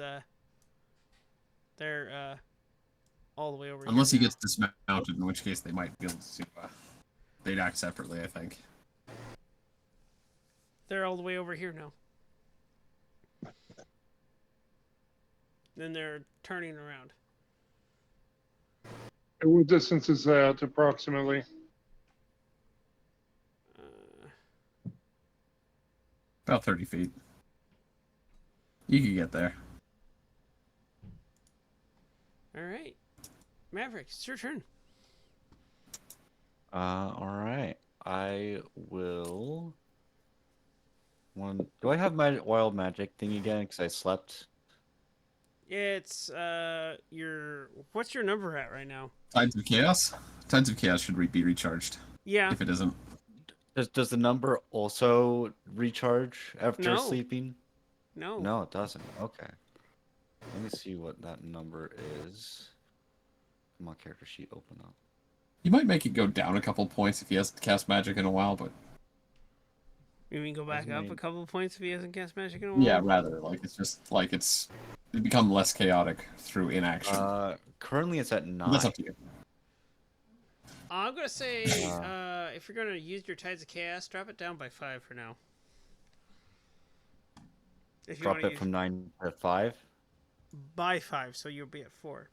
they're all the way over Unless here he now. gets dismounted, in which case they might be able to. They'd act separately, I think. They're all the way over here now. Then they're turning around. And what distance is that approximately? About 30 feet. You could get there. All right, Maverick, it's your turn. All right. I will. Do I have my wild magic thing again? Because I slept. It's what's your number at right now? Tides of Chaos? Tides of Chaos should be recharged. Yeah. If it isn't. Does the number also recharge after No. sleeping? No. No, it doesn't. Okay. Let me see what that number is. Come on, character sheet, open up. You might make it go down a couple points if he hasn't cast magic in a while, but You mean go back Doesn't up mean- a couple points if he hasn't cast magic in a while? yeah, rather. It's just it become less chaotic through inaction. Currently it's at 9. That's up to you. I'm gonna say if you're gonna use your Tides of Chaos, drop it down by 5 for now. If you Drop want to it from 9 to 5. by 5, so you'll be at 4.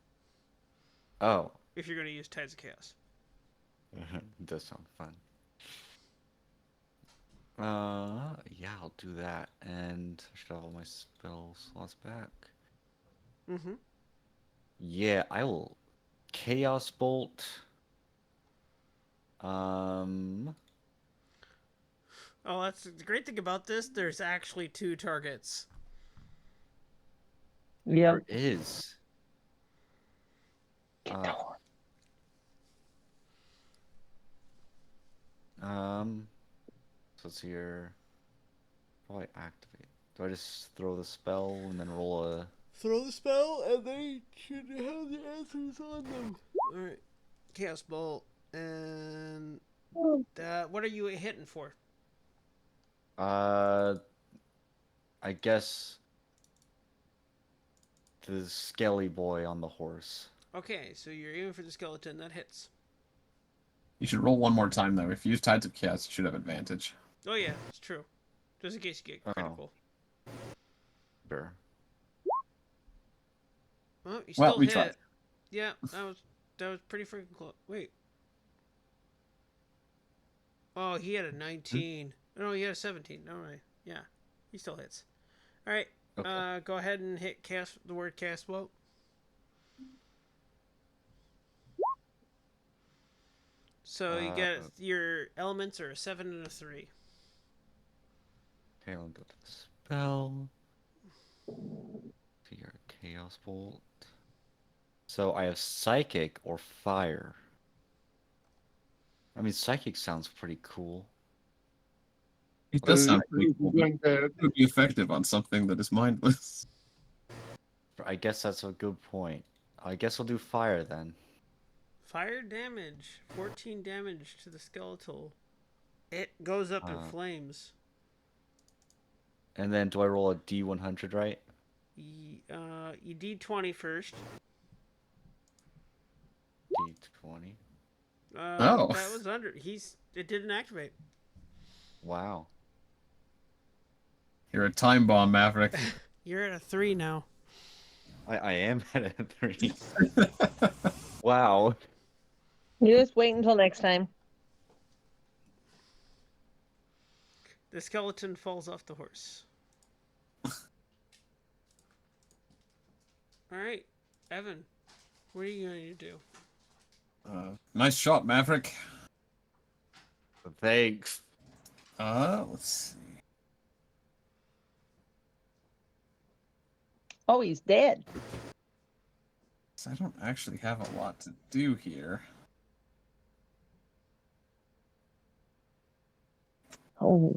Oh. If you're going to use Tides of Chaos. Does sound fun. Yeah, I'll do that, and I should have all my spell slots back. Mm-hmm. Yeah, I will Chaos Bolt. Um, Oh, that's the great thing about this. There's actually 2 targets. Yeah. there is. Uh, so it's here. Probably activate. Do I just throw the spell and then roll a? Throw the spell, and they should have the answers on them. Alright. Chaos Bolt, and... what are you hitting for? I guess the skelly boy on the horse. Okay, so you're aiming for the skeleton. That hits. You should roll one more time though. If you use Tides of Chaos, you should have advantage. Oh yeah, it's true. Just in case you get critical. Sure. Well, you Well, still we hit. tried. Yeah, that was pretty freaking close. Wait. Oh, he had a 19. No, he had a 17. No, right. Yeah, he still hits. All right. Okay. Go ahead and hit the word cast bolt. So you get your elements are a 7 and a 3. Okay, I'll go to the spell. Figure Chaos Bolt. So I have Psychic or Fire. I mean, Psychic sounds pretty cool. It does sound Uh, pretty cool. doing that. It would be effective on something that is mindless. I guess that's a good point. I guess I'll do Fire then. Fire damage. 14 damage to the skeletal. It goes up in flames. And then do I roll a D100, right? You D20 first. D20. Oh. That was under. It didn't activate. Wow. You're a time bomb, Maverick. You're at a 3 now. I am at a 3. Wow. You just wait until next time. The skeleton falls off the horse. All right, Evan, what are you going to do? Nice shot, Maverick. Thanks. Let's see. Oh, he's dead. So I don't actually have a lot to do here. Oh.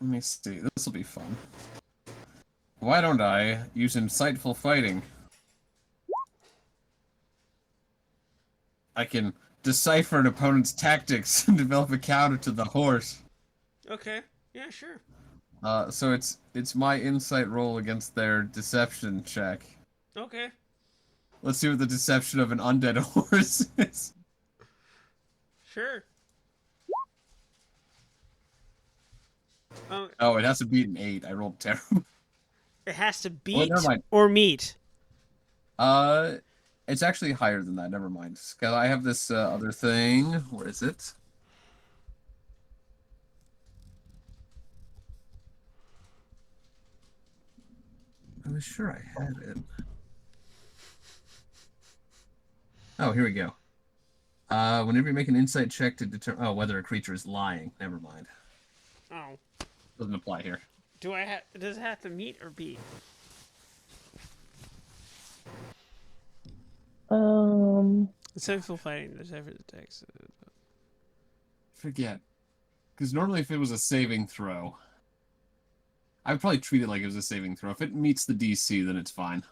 Let me see. This will be fun. Why don't I use insightful fighting? I can decipher an opponent's tactics and develop a counter to the horse. Okay, yeah, sure. So it's my insight roll against their deception check. Okay. Let's see what the deception of an undead horse is. Sure. Oh, it has to beat an 8. I rolled terrible. It has to Oh, beat never mind. or meet. It's actually higher than that. Never mind. 'Cause I have this other thing. Where is it? I was sure I had it. Oh, here we go. Whenever you make an insight check to determine whether a creature is lying. Never mind. Oh. Doesn't apply here. Does it have to meet or beat? Insightful fighting. There's ever the text. Forget. Because normally if it was a saving throw, I would probably treat it like it was a saving throw. If it meets the DC, then it's fine.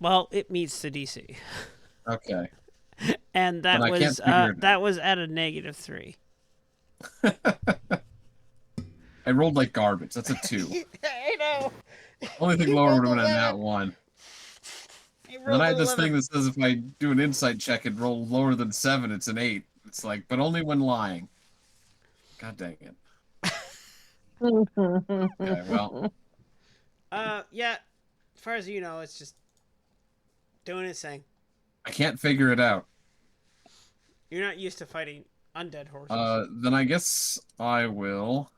Well, it meets the DC. Okay. And But I can't figure it that was at a -3. I rolled like garbage. That's a 2. I know. Only thing lower would have been that 1. You Then I had this 11. thing that says if I do an insight check and roll lower than 7, it's an 8. It's like, but only when lying. God dang it. Okay, well, Yeah. As far as you know, it's just doing its thing. I can't figure it out. You're not used to fighting undead horses. Then I guess I will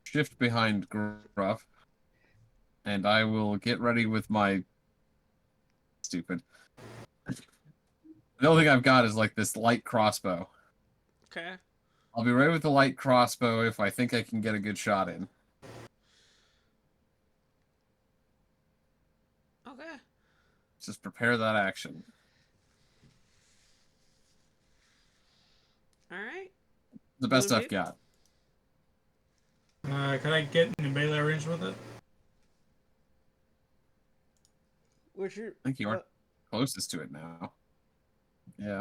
shift behind Gruff, and I will get ready with my stupid. The only thing I've got is like this light crossbow. Okay. I'll be ready with the light crossbow if I think I can get a good shot in. Okay. Just prepare that action. All right. The best I've Moonbeam? got. Can I get in melee range with it? What's your? I think you are closest to it now. Yeah.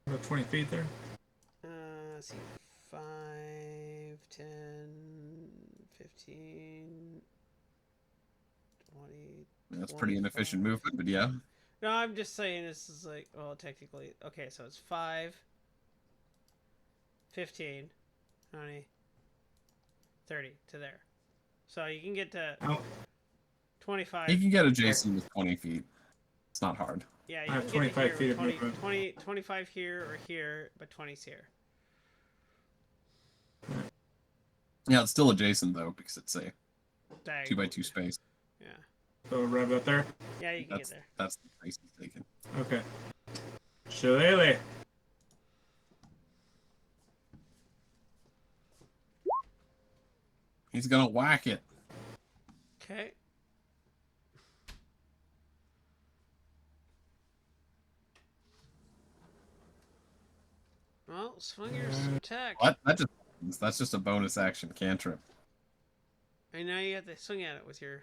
About 20 feet there. Let's see. 5, 10, 15, 20. That's pretty inefficient movement, but yeah. No, I'm just saying this is like, well, technically. Okay, so it's 5, 15, 20, 30 to there. So you can get to 25. You can get a Jason with 20 feet. It's not hard. Yeah, I you have can 25 get to feet here of with 20, movement. 20, 25 here or here, but 20's here. Yeah, it's still adjacent though, because it's a Diagonal. 2x2 space. Yeah. So right about there. Yeah, you can get there. That's the space he's taken. Okay. Shillelagh. He's gonna whack it. Okay. Well, swing your attack. What? That's just a bonus action cantrip. And now you have to swing at it with your.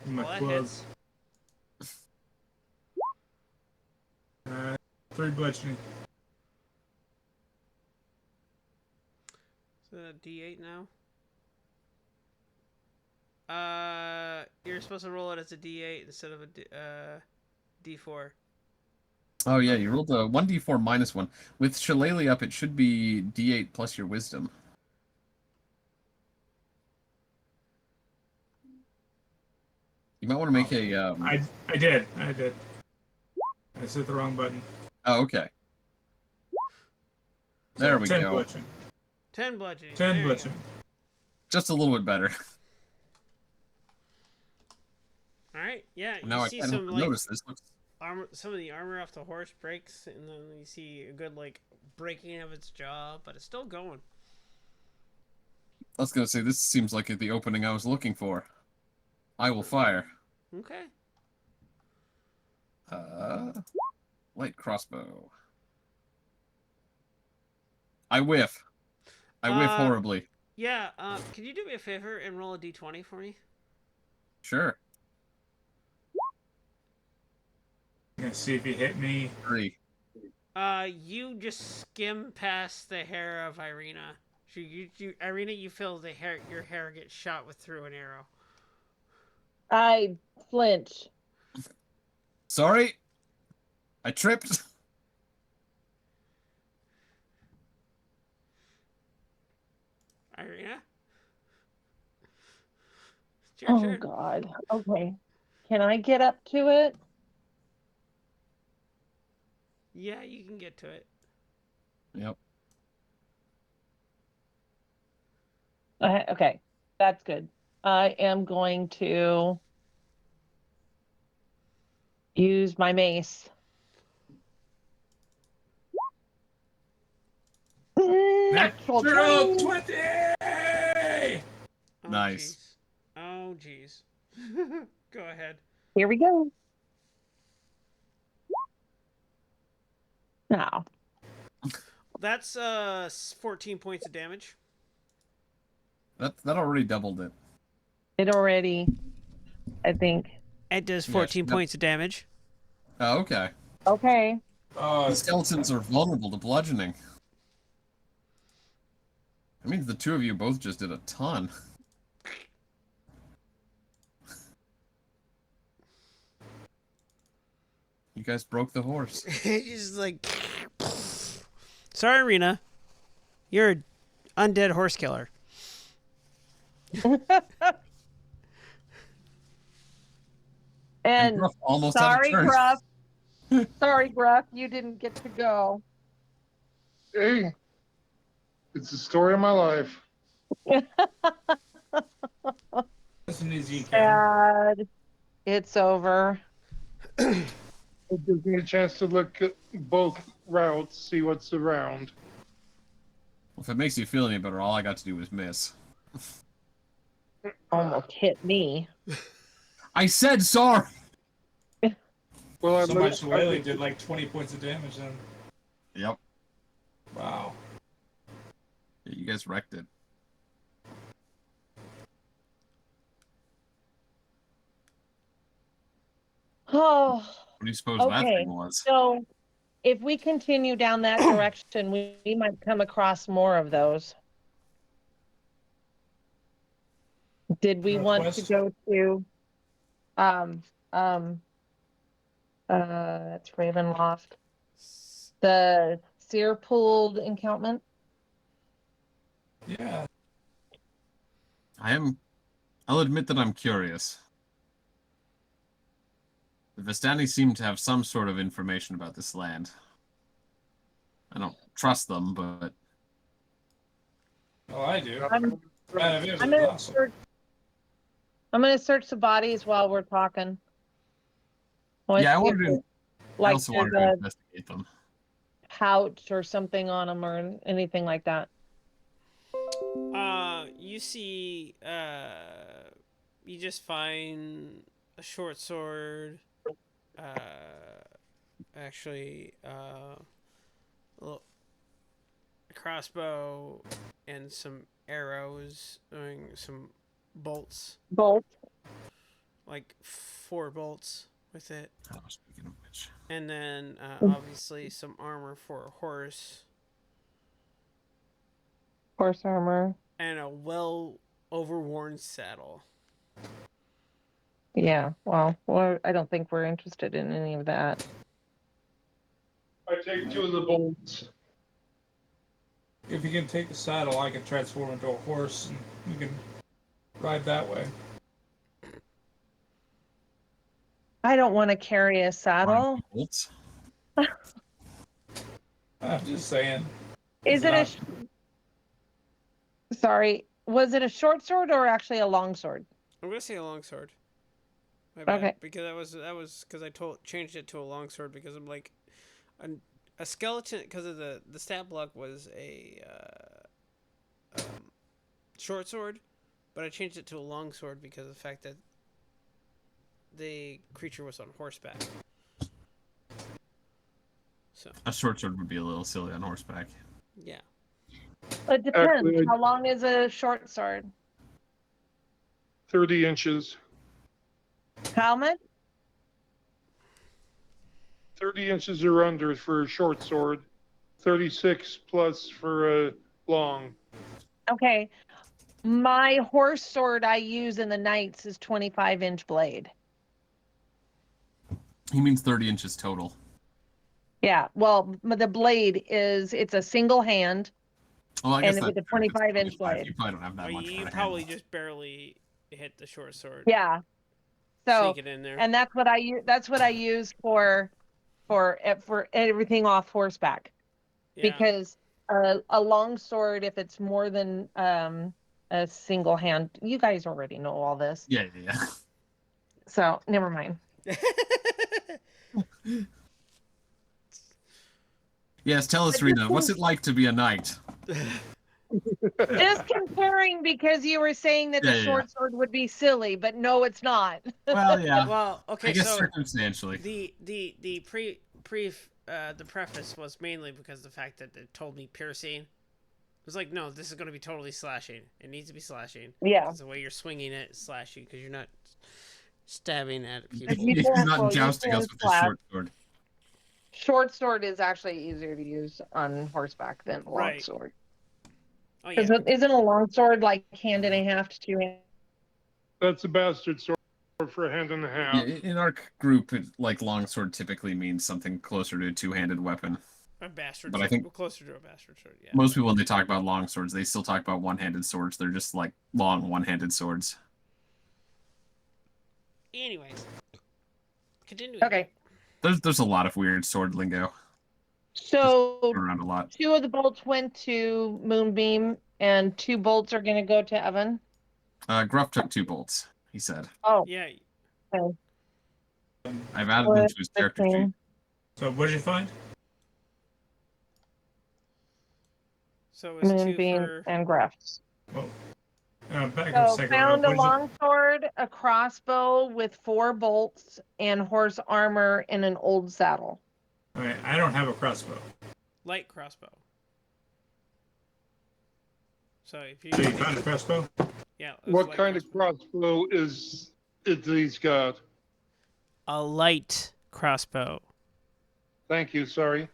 My Well, that club. hits. 3 bludgeoning. So a D8 now. You're supposed to roll it as a D8 instead of a D4. Oh yeah, you rolled a 1d4 -1. With Shillelagh up, it should be d8 plus your wisdom. You might want to make a. I did. I hit the wrong button. Oh, okay. There we 10 go. bludgeoning. 10 bludgeoning. 10 There you go. bludgeoning. Just a little bit better. All right. Yeah. You Now I see can't some help but like notice this looks. armor. Some of the armor off the horse breaks, and then you see a good like breaking of its jaw, but it's still going. I was gonna say this seems like the opening I was looking for. I will fire. Okay. Light crossbow. I whiff. I whiff horribly. Yeah. Can you do me a favor and roll a D20 for me? Sure. I'm gonna see if he hit me. 3. You just skim past the hair of Ireena. Ireena, you feel your hair get shot through an arrow. I flinch. Sorry. I tripped. Ireena? It's your Oh turn. God. Okay. Can I get up to it? Yeah, you can get to it. Yep. Okay. That's good. I am going to use my mace. Natural Natural 20. 20! Oh, Nice. Geez. Oh, jeez. Go ahead. Here we go. Now, That's 14 points of damage. That already doubled it. it already, I think. It does Yeah, 14 yep. points of damage. Oh, okay. Okay. The skeletons are vulnerable to bludgeoning. That means the two of you both just did a ton. You guys broke the horse. He's like, sorry, Rena. You're an undead horse killer. And And Gruff almost had a sorry, turn. Gruff. Sorry, Gruff, you didn't get to go. Hey, it's the story of my life. As soon as you can. Sad. It's over. It gives me a chance to look at both routes, see what's around. Well, if it makes you feel any better, all I got to do was miss. Almost hit me. I said sorry! Well, I So much Whaley did like 20 points of damage then. Yep. Wow. Yeah, you guys wrecked it. Oh, What do you suppose that okay. thing was? So if we continue down that direction, we might come across more of those. Did we want to Northwest? go to um that's Ravenloft. The Sear Pooled encampment? Yeah. I'll admit that I'm curious. The Vistani seem to have some sort of information about this land. I don't trust them, but Oh, I do. I'm Man, it was I'm gonna awesome. I'm gonna search the bodies while we're talking. Let's yeah, I see if wanted to. there's, I like also there's wanted to a investigate them. pouch or something on them or anything like that. You see, you just find a short sword, actually, a crossbow, and some arrows, some bolts, Bolt. like 4 bolts with it, Oh, speaking of which. and then obviously some armor for a horse, Horse armor. and a well overworn saddle. Yeah, well, I don't think we're interested in any of that. I take 2 of the bolts. If you can take the saddle, I can transform into a horse and you can ride that way. I don't want to carry a saddle. Bolts? I'm just saying. Is it sorry, was it a short sword or actually a long sword? I'm gonna say a longsword. My bad. Okay. Because that was because I changed it to a longsword because I'm like a skeleton because of the stat block was a short sword, but I changed it to a longsword because of the fact that the creature was on horseback. So A short sword would be a little silly on horseback. yeah. It depends. Actually, How long is a short sword? 30 inches. How much? 30 inches or under for a short sword. 36 plus for a long. Okay. My horse sword I use in the nights is 25-inch blade. He means 30 inches total. Yeah, well, the blade it's a single hand Well, I guess and that's with a 25-inch blade. You probably don't have that much. You of a probably hand. just barely hit the short sword. Yeah. So, Sneak it in there. and that's what I use. That's what I use for everything off horseback. Yeah. Because a long sword, if it's more than a single hand, you guys already know all this. Yeah. So never mind. Yes, tell us, Rena, what's it like to be a knight? Just comparing because you were saying that the Yeah. short sword would be silly, but no, it's not. Well, yeah. Well, okay, I guess so circumstantially. the preface was mainly because of the fact that it told me piercing. It was like, no, this is going to be totally slashing. It needs to be slashing. Yeah. Because the way you're swinging it is slashing because you're not stabbing at people. You're not jousting us with this short sword. Short sword is actually easier to use on horseback than a long Right. sword. Oh yeah. Because isn't a long sword like hand and a half to 2 hands? That's a bastard sword for a hand and a half. Yeah, in our group, like longsword typically means something closer to a two-handed weapon. A bastard But I sword. think We're closer to a bastard sword, yeah. most people, when they talk about long swords, they still talk about one-handed swords. They're just like long one-handed swords. Anyways. Continuing. Okay. There's a lot of weird sword lingo So around a lot. 2 of the bolts went to Moonbeam, and 2 bolts are going to go to Evan. Gruff took 2 bolts, he said. Oh, Yeah. okay. I've added them to his character sheet. So what did you find? So it was 2 Moonbeam for... and Gruff's. Well, back up a So second. found a What is it? longsword, a crossbow with 4 bolts, and horse armor in an old saddle. Okay, I don't have a crossbow. Light crossbow. So if you... So you found a crossbow? Yeah. it was What light kind of crossbow is it that he's got? A light crossbow. Thank you, sorry.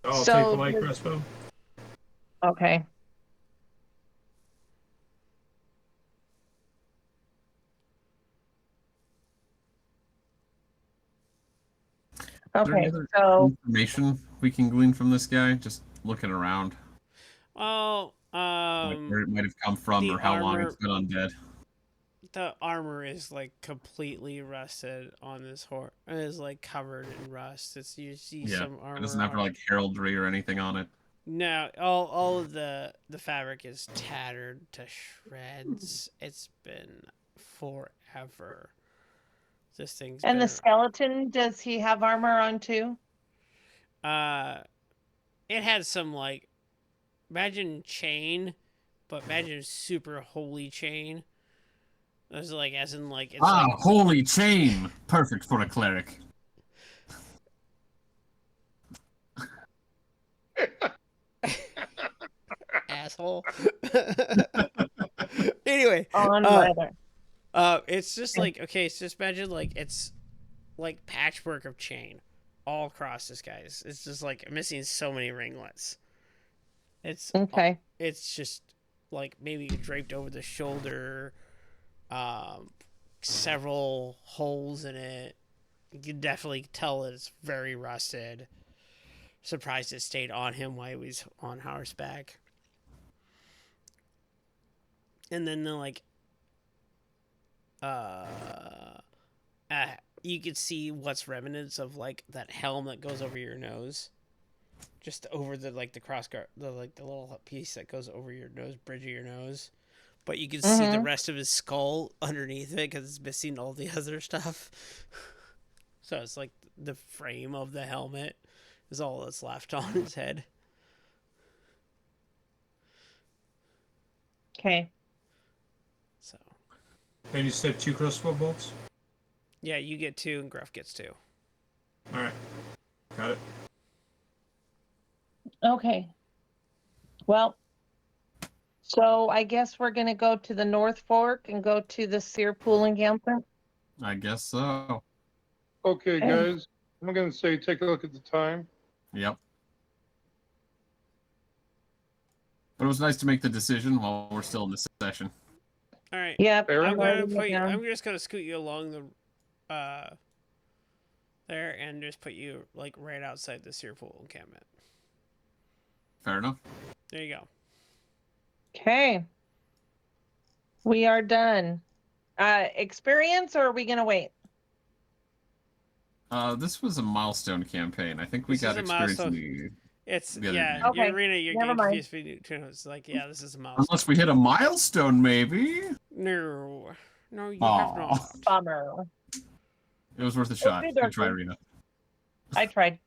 I'll So take the light the- crossbow. Okay. Is there any Okay, other so information we can glean from this guy? Just looking around. Oh, Like where it might have come from the or how long armor- it's been undead. the armor is like completely rusted on this horse. It is like covered in rust. It's you see Yeah, some armor. it doesn't have on- like heraldry or anything on it. No, all of the fabric is tattered to shreds. It's been forever. This thing's and been the skeleton, does he have armor on too? it had some like imagine chain, but imagine super holy chain. It was like as in like it's like Holy chain! Perfect for a cleric. asshole. Anyway, On leather. it's just like okay, so just imagine like it's like patchwork of chain all across this guy's. It's just like missing so many ringlets. It's Okay. it's just like maybe draped over the shoulder, several holes in it. You can definitely tell that it's very rusted. Surprised it stayed on him while he was on horseback. And then the like you could see what's remnants of like that helm that goes over your nose. Just over the like the crossguard, the little piece that goes over your nose, bridge of your nose. But you can see the rest of his skull underneath it because it's missing all the other stuff. So it's like the frame of the helmet is all that's left on his head. Okay. So And you said 2 crossbow bolts? yeah, you get 2 and Gruff gets 2. Alright. Got it. Okay. Well, so I guess we're gonna go to the North Fork and go to the Sear Pool encampment. I guess so. Okay, guys, I'm going to say take a look at the time. Yep. But it was nice to make the decision while we're still in the session. All right. Yep. Fair I'm enough. gonna writing it put you, down. I'm just gonna scoot you along the there and just put you like right outside the Sear Pool encampment. Fair enough. There you go. Okay. We are done. Experience, or are we gonna wait? This was a milestone campaign. I think we This got is a experience in milestone. It's the other yeah, game. Okay, you're Rena, you're never getting mind. confused between the two. It's like, yeah, this is a milestone. Unless we hit a milestone, maybe. No. No, you Aw. have not. Bummer. It was worth a shot. Okay, Good try, Doru. Rena. I tried.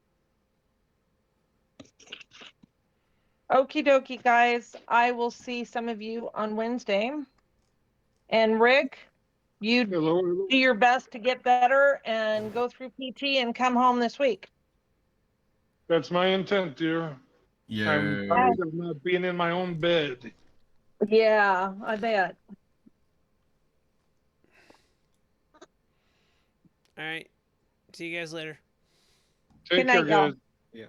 Okie dokie, guys. I will see some of you on Wednesday. And Rick, you Hello, hello. do your best to get better and go through PT and come home this week. That's my intent, dear. I'm Yeah. tired of not being in my own bed. Yeah, I bet. All right. See you guys later. Take Good night, care, y'all. guys. Yeah.